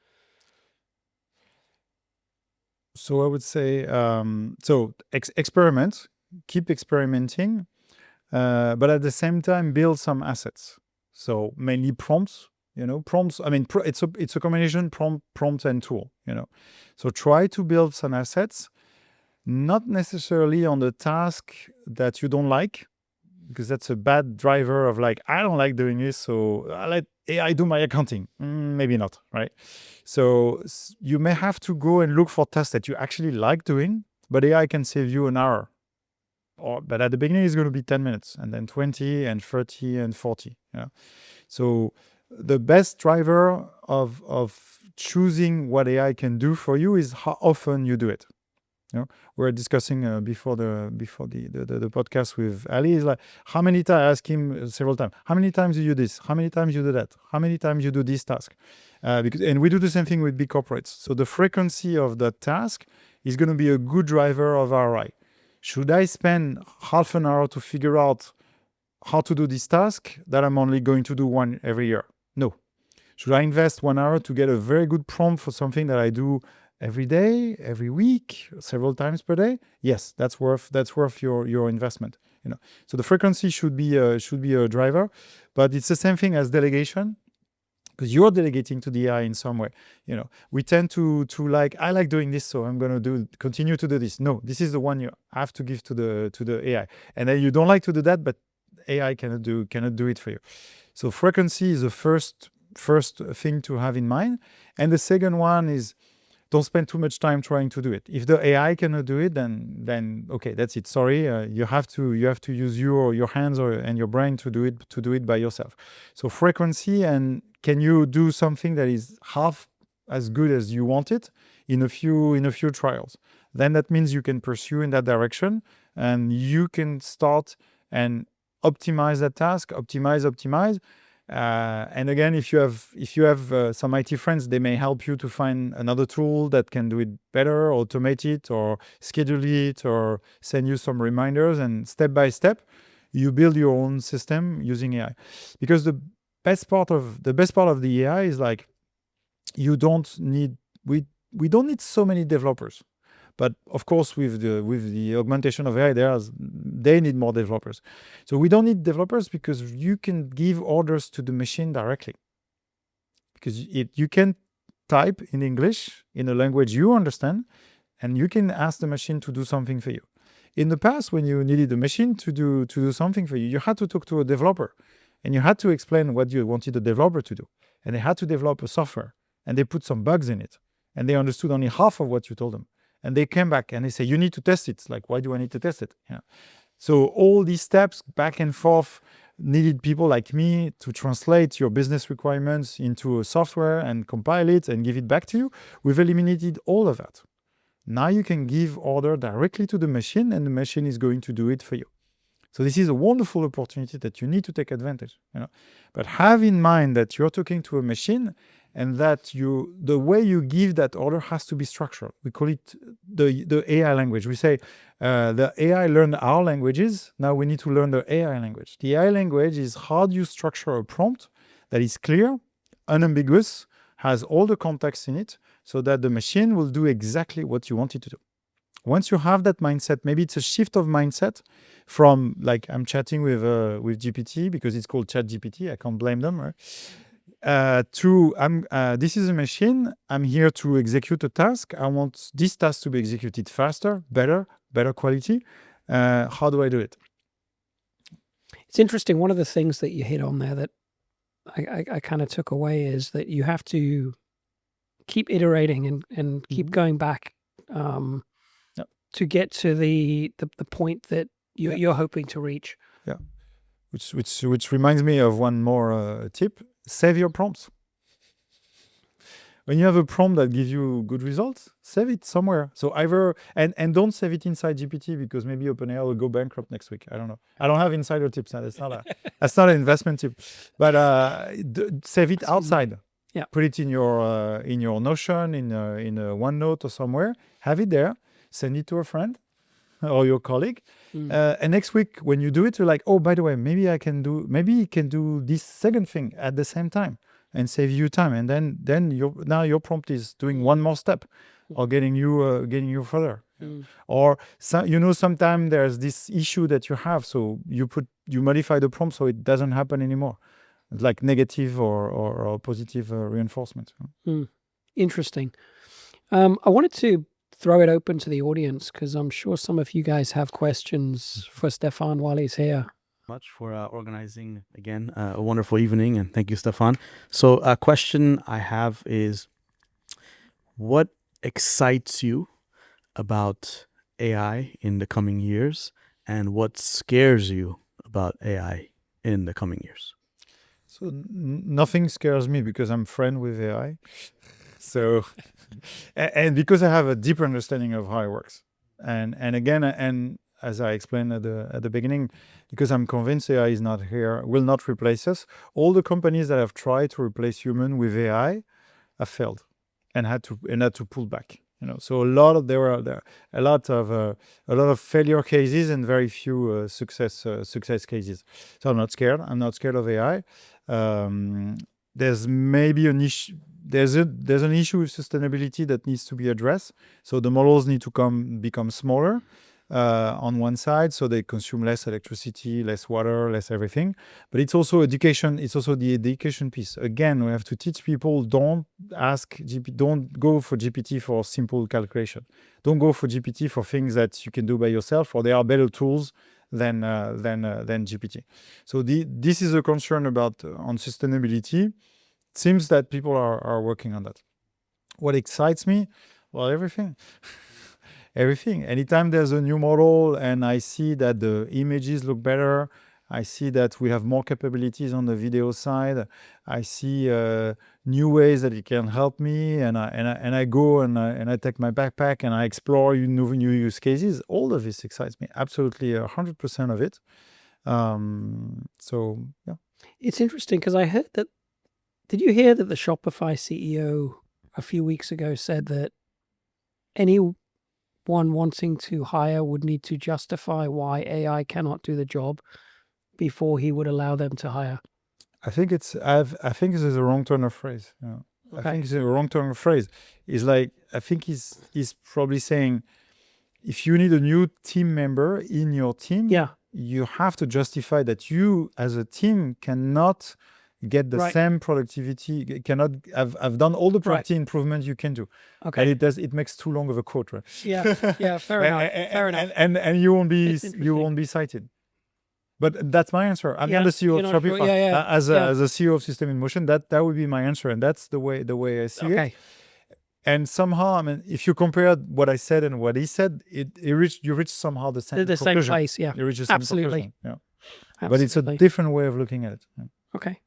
So I would say, experiment, keep experimenting, but at the same time, build some assets. So mainly prompts, prompts. I mean, it's a combination prompt and tool, So try to build some assets, not necessarily on the task that you don't like, because that's a bad driver of like, I don't like doing this, so I let AI do my accounting. Maybe not, right? So you may have to go and look for tasks that you actually like doing, but AI can save you an hour. But at the beginning, it's going to be 10 minutes, and then 20 and 30 and 40. So the best driver of choosing what AI can do for you is how often you do it. We're discussing before the podcast with Ali. Is like, how many times? I asked him several times. How many times do you do this? How many times you do that? How many times you do this task? And we do the same thing with big corporates. So the frequency of that task is going to be a good driver of ROI. Should I spend half an hour to figure out how to do this task that I'm only going to do one every year? No. Should I invest 1 hour to get a very good prompt for something that I do every day, every week, several times per day? Yes, that's worth your investment. So the frequency should be a driver, but it's the same thing as delegation, because you're delegating to the AI in some way. We tend to like, I like doing this, so I'm going to continue to do this. No, this is the one you have to give to the AI, and then you don't like to do that, but AI cannot do it for you. So frequency is the first thing to have in mind, and the second one is, don't spend too much time trying to do it. If the AI cannot do it, then okay, that's it. Sorry, you have to use your hands and your brain to do it by yourself. So frequency, and can you do something that is half as good as you want it in a few trials? Then that means you can pursue in that direction, and you can start and optimize that task. Optimize. And again, if you have some IT friends, they may help you to find another tool that can do it better, automate it, or schedule it, or send you some reminders. And step by step, you build your own system using AI. Because the best part of the AI is like, we don't need so many developers. But of course, with the augmentation of AI, they need more developers. So we don't need developers because you can give orders to the machine directly. Because you can type in English in a language you understand, and you can ask the machine to do something for you. In the past, when you needed the machine to do something for you, you had to talk to a developer, and you had to explain what you wanted the developer to do, and they had to develop a software. and they put some bugs in it, and they understood only half of what you told them. And they came back and they say, you need to test it. Like, why do I need to test it? Yeah. So all these steps back and forth needed people like me to translate your business requirements into a software and compile it and give it back to you. We've eliminated all of that. Now you can give order directly to the machine, and the machine is going to do it for you. So this is a wonderful opportunity that you need to take advantage. But have in mind that you're talking to a machine, and that the way you give that order has to be structured. We call it the AI language. We say the AI learned our languages. Now we need to learn the AI language. The AI language is how do you structure a prompt that is clear, unambiguous, has all the context in it, so that the machine will do exactly what you want it to do. Once you have that mindset, maybe it's a shift of mindset from, like, I'm chatting with GPT because it's called ChatGPT. I can't blame them, right? This is a machine. I'm here to execute a task. I want this task to be executed faster, better quality. How do I do it? It's interesting. One of the things that you hit on there that I kind of took away is that you have to keep iterating and keep going back to get to the point that you're hoping to reach. Yeah, which reminds me of one more tip. Save your prompts. When you have a prompt that gives you good results, save it somewhere. So either and don't save it inside GPT, because maybe OpenAI will go bankrupt next week. I don't know. I don't have insider tips. That's not an investment tip. But save it outside. Yeah. Put it in your Notion, in a OneNote or somewhere. Have it there. Send it to a friend or your colleague. And next week when you do it, you're like, oh, by the way, maybe it can do this second thing at the same time and save you time. And then your prompt is doing one more step or getting you further. Or sometimes there's this issue that you have, so you modify the prompt so it doesn't happen anymore. It's like negative or positive reinforcement. Interesting. I wanted to throw it open to the audience, because I'm sure some of you guys have questions for Stéphane while he's here. Much for organizing again a wonderful evening, and thank you, Stéphane. So a question I have is, what excites you about AI in the coming years, and what scares you about AI in the coming years? So nothing scares me because I'm friend with AI. So, and because I have a deeper understanding of how it works, and again, and as I explained at the beginning, because I'm convinced AI will not replace us. All the companies that have tried to replace human with AI have failed, and had to pull back. So there were a lot of failure cases and very few success cases. So I'm not scared. I'm not scared of AI. There's maybe an issue. There's an issue with sustainability that needs to be addressed. So the models need to become smaller on one side, so they consume less electricity, less water, less everything. But it's also education. It's also the education piece. Again, we have to teach people: don't go for GPT for simple calculation. Don't go for GPT for things that you can do by yourself, or there are better tools than GPT. So this is a concern about on sustainability. It seems that people are working on that. What excites me? Well, everything. Everything. Anytime there's a new model and I see that the images look better, I see that we have more capabilities on the video side, I see new ways that it can help me, and I go and I take my backpack and I explore new use cases. All of this excites me. Absolutely, 100% of it. So yeah, it's interesting because I heard that. Did you hear that the Shopify CEO a few weeks ago said that anyone wanting to hire would need to justify why AI cannot do the job before he would allow them to hire? I think this is a wrong turn of phrase. Okay. I think it's a wrong turn of phrase. It's like, I think he's probably saying, if you need a new team member in your team, you have to justify that you as a team cannot get the same productivity, cannot have done all the productivity improvement you can do. Okay. And it makes too long of a quote, right? Yeah, fair enough. Fair enough. And you won't be cited. But that's my answer. I'm Yeah, not the CEO you're of not sure. Shopify. Yeah. As a CEO of System in Motion, that would be my answer, and that's the way I see it. Okay. And somehow, I mean, if you compare what I said and what he said, you reach somehow the same The same conclusion. place. Yeah. You reach the same Absolutely. conclusion. Yeah. But it's a Absolutely. different way of looking at it. Yeah. Okay.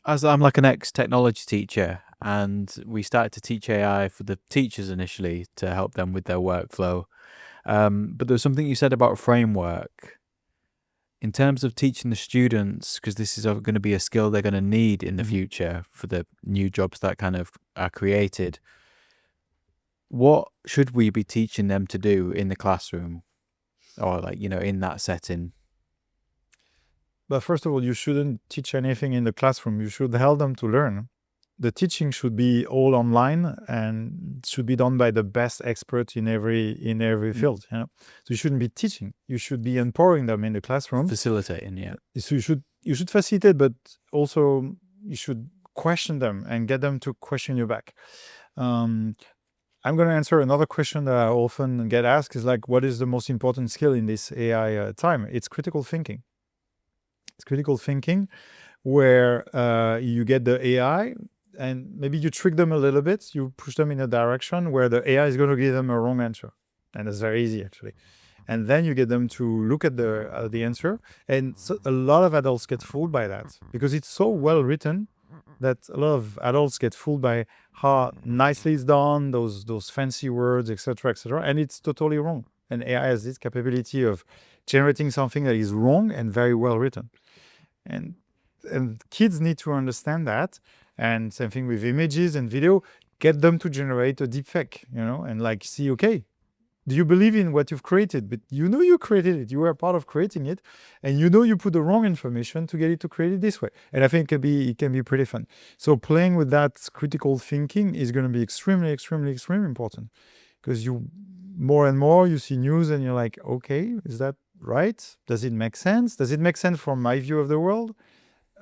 As I'm like an ex-technology teacher, and we started to teach AI for the teachers initially to help them with their workflow. But there was something you said about framework. In terms of teaching the students, because this is going to be a skill they're going to need in the future for the new jobs that kind of are created, what should we be teaching them to do in the classroom or like, in that setting? But first of all, you shouldn't teach anything in the classroom. You should help them to learn. The teaching should be all online and should be done by the best expert in every field. So you shouldn't be teaching. You should be empowering them in the classroom. Facilitating, yeah. So you should facilitate, but also you should question them and get them to question you back. I'm going to answer another question that I often get asked is like, what is the most important skill in this AI time? It's critical thinking. It's critical thinking where you get the AI and maybe you trick them a little bit. You push them in a direction where the AI is going to give them a wrong answer. And it's very easy, actually. And then you get them to look at the answer. And so a lot of adults get fooled by that because it's so well written that a lot of adults get fooled by how nicely it's done, those fancy words, etc., etc. And it's totally wrong. And AI has this capability of generating something that is wrong and very well written. And kids need to understand that. And same thing with images and video, get them to generate a deepfake, and like see, okay, do you believe in what you've created? But you created it. You were part of creating it. And you put the wrong information to get it to create it this way. And I think it can be pretty fun. So playing with that critical thinking is going to be extremely, extremely, extremely important. Because more and more you see news and you're like, okay, is that right? Does it make sense? Does it make sense from my view of the world?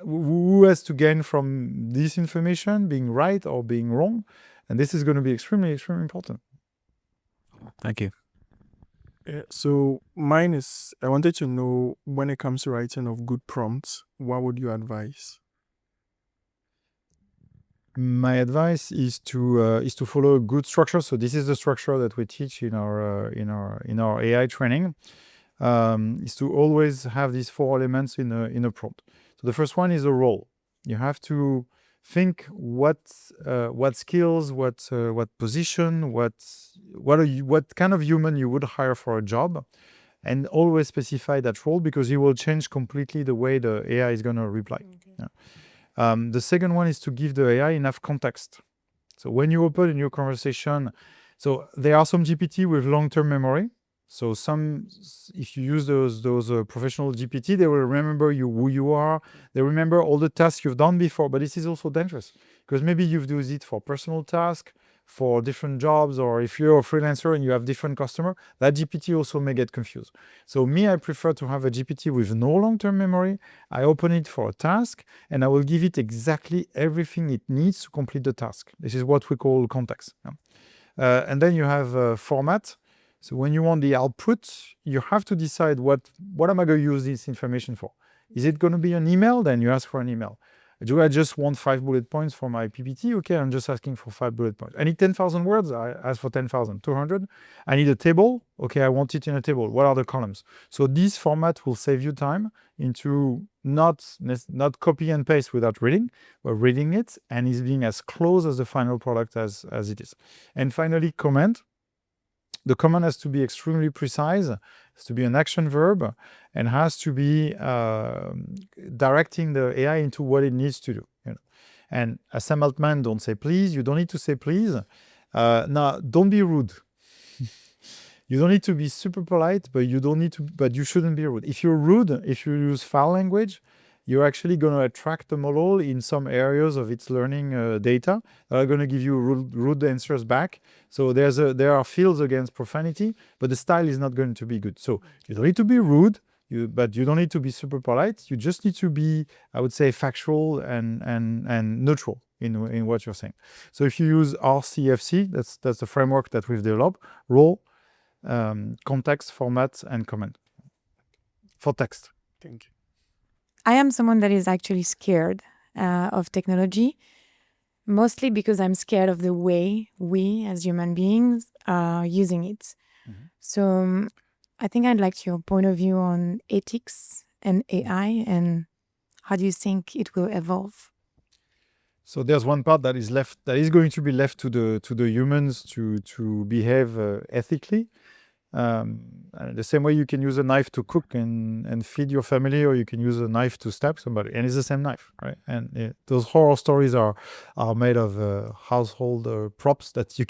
Who has to gain from this information, being right or being wrong? And this is going to be extremely, extremely important. Thank you. So mine is, I wanted to know, when it comes to writing of good prompts, what would you advise? My advice is to follow a good structure. So this is the structure that we teach in our AI training. Is to always have these 4 elements in a prompt. So the first one is a role. You have to think what skills, what position, what kind of human you would hire for a job, and always specify that role because it will change completely the way the AI is going to reply. Okay. Yeah. The second one is to give the AI enough context. So when you open a new conversation, so there are some GPT with long-term memory. So if you use those professional GPT, they will remember who you are. They remember all the tasks you've done before. But this is also dangerous because maybe you've used it for personal tasks, for different jobs, or if you're a freelancer and you have different customers, that GPT also may get confused. So I prefer to have a GPT with no long-term memory. I open it for a task and I will give it exactly everything it needs to complete the task. This is what we call context. And then you have format. So when you want the output, you have to decide what am I going to use this information for? Is it going to be an email? Then you ask for an email. Do I just want 5 bullet points for my PPT? Okay, I'm just asking for 5 bullet points. I need 10,000 words. I ask for 10,000. 200. I need a table. Okay, I want it in a table. What are the columns? So this format will save you time into not copy and paste without reading, but reading it and is being as close as the final product as it is. And finally, comment. The command has to be extremely precise, has to be an action verb, and has to be directing the AI into what it needs to do. And as Sam Altman, don't say please. You don't need to say please. Now, don't be rude. You don't need to be super polite, but you shouldn't be rude. If you're rude, if you use foul language, you're actually going to attract the model in some areas of its learning data that are going to give you rude answers back. So there are fields against profanity, but the style is not going to be good. So you don't need to be rude, but you don't need to be super polite. You just need to be, I would say, factual and neutral in what you're saying. So if you use RCFC, that's the framework that we've developed: role, context, format, and comment for text. Thank you. I am someone that is actually scared of technology, mostly because I'm scared of the way we as human beings are using it. So I think I'd like your point of view on ethics and AI, and how do you think it will evolve? So there's one part that is left, that is going to be left to the humans to behave ethically. The same way you can use a knife to cook and feed your family, or you can use a knife to stab somebody, and it's the same knife, right? And those horror stories are made of household props that you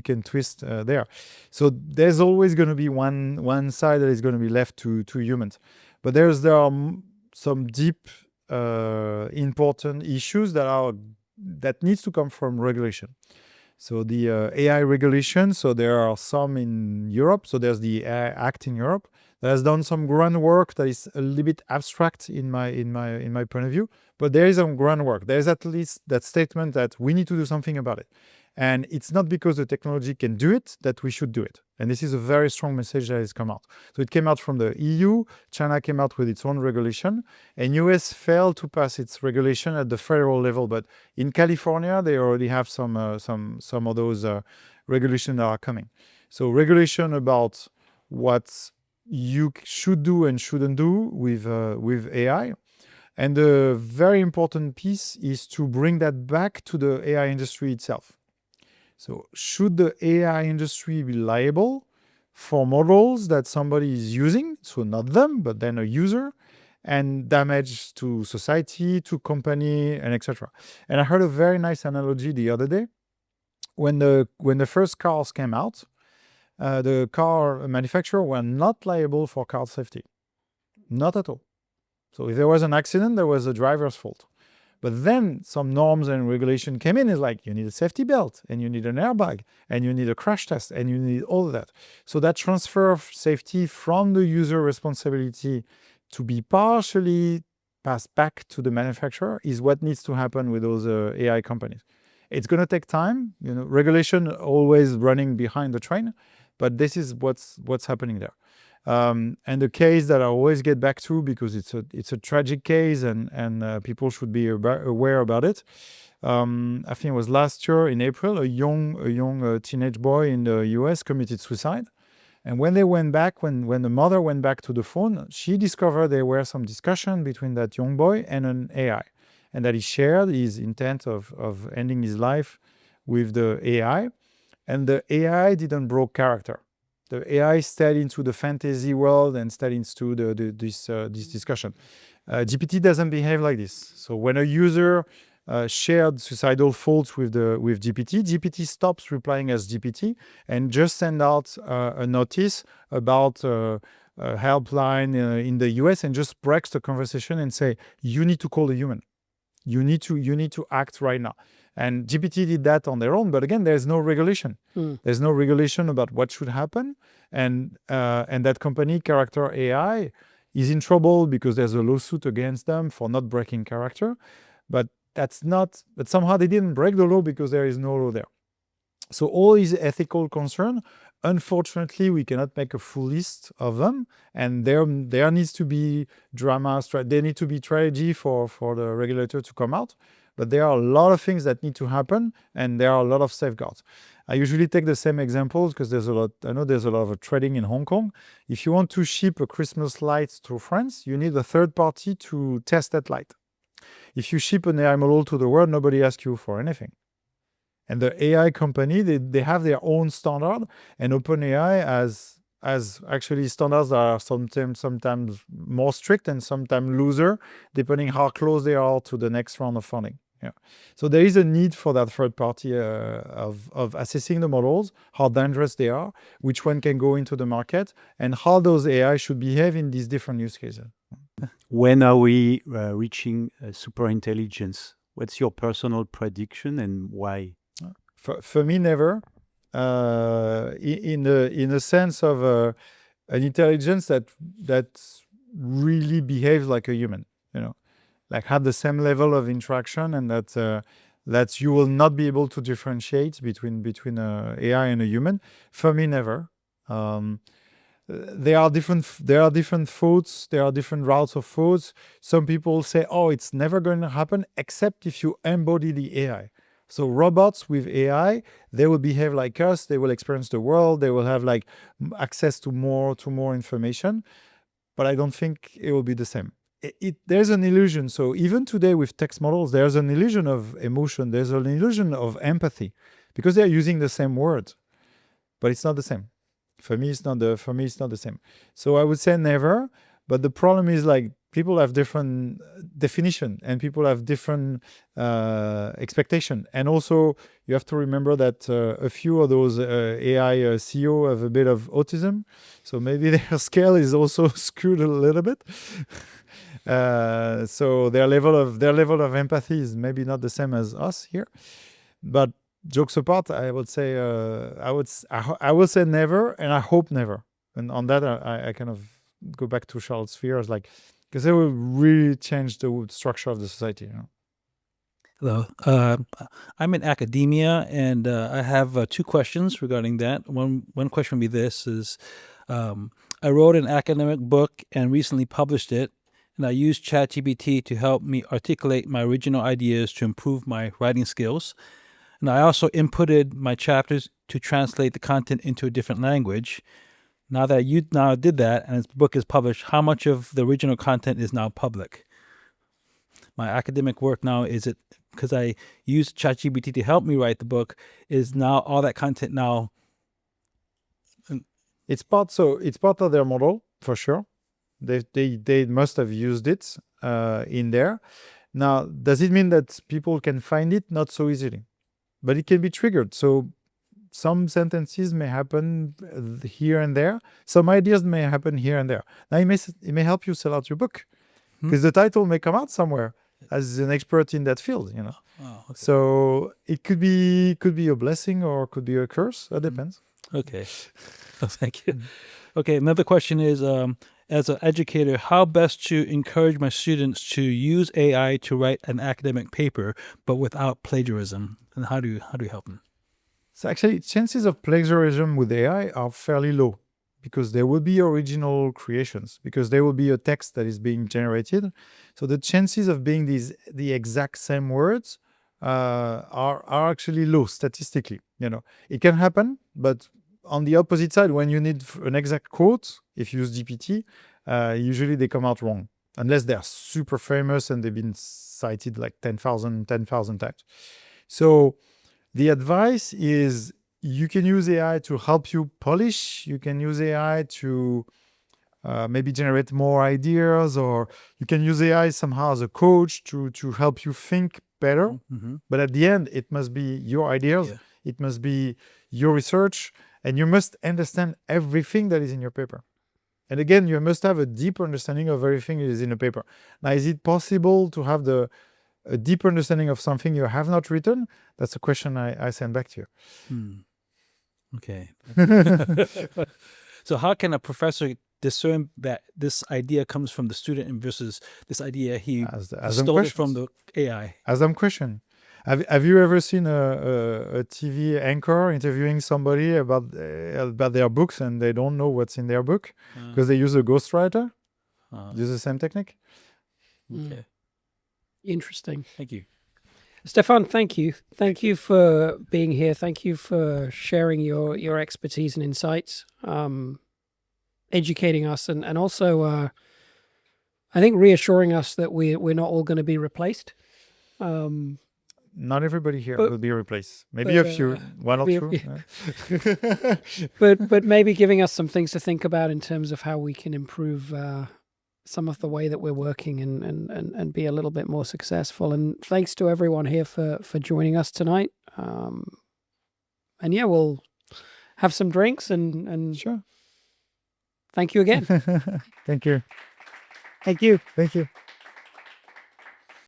can twist there. So there's always going to be one side that is going to be left to humans, but there are some deep important issues that needs to come from regulation. So the AI regulation, so there are some in Europe. So there's the AI Act in Europe that has done some groundwork that is a little bit abstract in my point of view, but there is some groundwork. There's at least that statement that we need to do something about it. And it's not because the technology can do it that we should do it. And this is a very strong message that has come out. So it came out from the EU, China came out with its own regulation, and US failed to pass its regulation at the federal level. But in California, they already have some of those regulations that are coming. So regulation about what you should do and shouldn't do with AI. And the very important piece is to bring that back to the AI industry itself. So should the AI industry be liable for models that somebody is using, so not them, but then a user, and damage to society, to company, and etc. And I heard a very nice analogy the other day. When the first cars came out, the car manufacturer were not liable for car safety. Not at all. So if there was an accident, there was the driver's fault. But then some norms and regulation came in. It's like you need a safety belt, and you need an airbag, and you need a crash test, and you need all of that. So that transfer of safety from the user responsibility to be partially passed back to the manufacturer is what needs to happen with those AI companies. It's going to take time. Regulation always running behind the train, but this is what's happening there. And the case that I always get back to, because it's a tragic case and people should be aware about it. I think it was last year in April, a young teenage boy in the US committed suicide. And when they went back, when the mother went back to the phone, she discovered there were some discussion between that young boy and an AI, and that he shared his intent of ending his life with the AI, and the AI didn't broke character. The AI stayed into the fantasy world and stayed into this discussion. GPT doesn't behave like this. So when a user shared suicidal thoughts with GPT, GPT stops replying as GPT and just send out a notice about a helpline in the US, and just breaks the conversation and say, you need to call a human. You need to act right now. And GPT did that on their own, but again, there's no regulation. There's no regulation about what should happen, and that company, Character AI, is in trouble because there's a lawsuit against them for not breaking character. But somehow they didn't break the law because there is no law there. So all these ethical concerns, unfortunately, we cannot make a full list of them, and there needs to be drama. There need to be strategy for the regulator to come out. But there are a lot of things that need to happen, and there are a lot of safeguards. I usually take the same examples because I know there's a lot of trading in Hong Kong. If you want to ship a Christmas light to France, you need a third party to test that light. If you ship an AI model to the world, nobody asks you for anything. And the AI company, they have their own standard, and OpenAI has actually standards that are sometimes more strict and sometimes looser, depending how close they are to the next round of funding. Yeah. So there is a need for that third party of assessing the models, how dangerous they are, which one can go into the market, and how those AI should behave in these different use cases. When are we reaching super intelligence? What's your personal prediction and why? For me, never. In the sense of an intelligence that really behaves like a human, like have the same level of interaction, and that you will not be able to differentiate between AI and a human. For me, never. there are different thoughts, there are different routes of thoughts. Some people say, oh, it's never going to happen except if you embody the AI. So robots with AI, they will behave like us, they will experience the world, they will have like access to more information, but I don't think it will be the same. There's an illusion. So even today with text models, there's an illusion of emotion, there's an illusion of empathy, because they're using the same words, but it's not the same. For me, it's not the same. So I would say never, but the problem is like people have different definition and people have different expectation. And also you have to remember that a few of those AI CEO have a bit of autism. So maybe their scale is also skewed a little bit. So their level of empathy is maybe not the same as us here. But jokes apart, I would say I will say never, and I hope never. And on that, I kind of go back to Charles' fears, like, because it will really change the structure of the society. Hello. I'm in academia, and I have two questions regarding that. One question would be this: I wrote an academic book and recently published it, and I used ChatGPT to help me articulate my original ideas to improve my writing skills. And I also inputted my chapters to translate the content into a different language. Now that you did that and the book is published, how much of the original content is now public? My academic work now, is it because I used ChatGPT to help me write the book, is now all that content now? It's part of their model for sure. They must have used it in there. Now, does it mean that people can find it? Not so easily, but it can be triggered. So some sentences may happen here and there. Some ideas may happen here and there. Now, it may help you sell out your book, because the title may come out somewhere as an expert in that field. Oh, okay. So it could be a blessing or could be a curse. That depends. Okay. Oh, thank you. Okay, another question is, as an educator, how best to encourage my students to use AI to write an academic paper, but without plagiarism? And how do you help them? So actually, chances of plagiarism with AI are fairly low, because there will be original creations, because there will be a text that is being generated. So the chances of being the exact same words are actually low statistically. It can happen, but on the opposite side, when you need an exact quote, if you use GPT, usually they come out wrong, unless they're super famous and they've been cited like 10,000 times. So the advice is, you can use AI to help you polish. You can use AI to maybe generate more ideas, or you can use AI somehow as a coach to help you think better. Mm-hmm. But at the end, it must be your ideas. Yeah. It must be your research, and you must understand everything that is in your paper. And again, you must have a deep understanding of everything that is in a paper. Now, is it possible to have a deep understanding of something you have not written? That's a question I send back to you. Okay. So how can a professor discern that this idea comes from the student versus this idea he stole it from the AI? Ask them question. Have you ever seen a TV anchor interviewing somebody about their books and they don't know what's in their book because they use a ghostwriter? Use the same technique? Okay. Interesting. Thank you. Stéphane, thank you. Thank you for being here. Thank you for sharing your expertise and insights, educating us, and also, I think, reassuring us that we're not all going to be replaced. Not everybody here will be replaced. Maybe a few, one or two. But maybe giving us some things to think about in terms of how we can improve some of the way that we're working and be a little bit more successful. And thanks to everyone here for joining us tonight. And yeah, we'll have some drinks and sure. Thank you again. Thank you. Thank you. Thank you.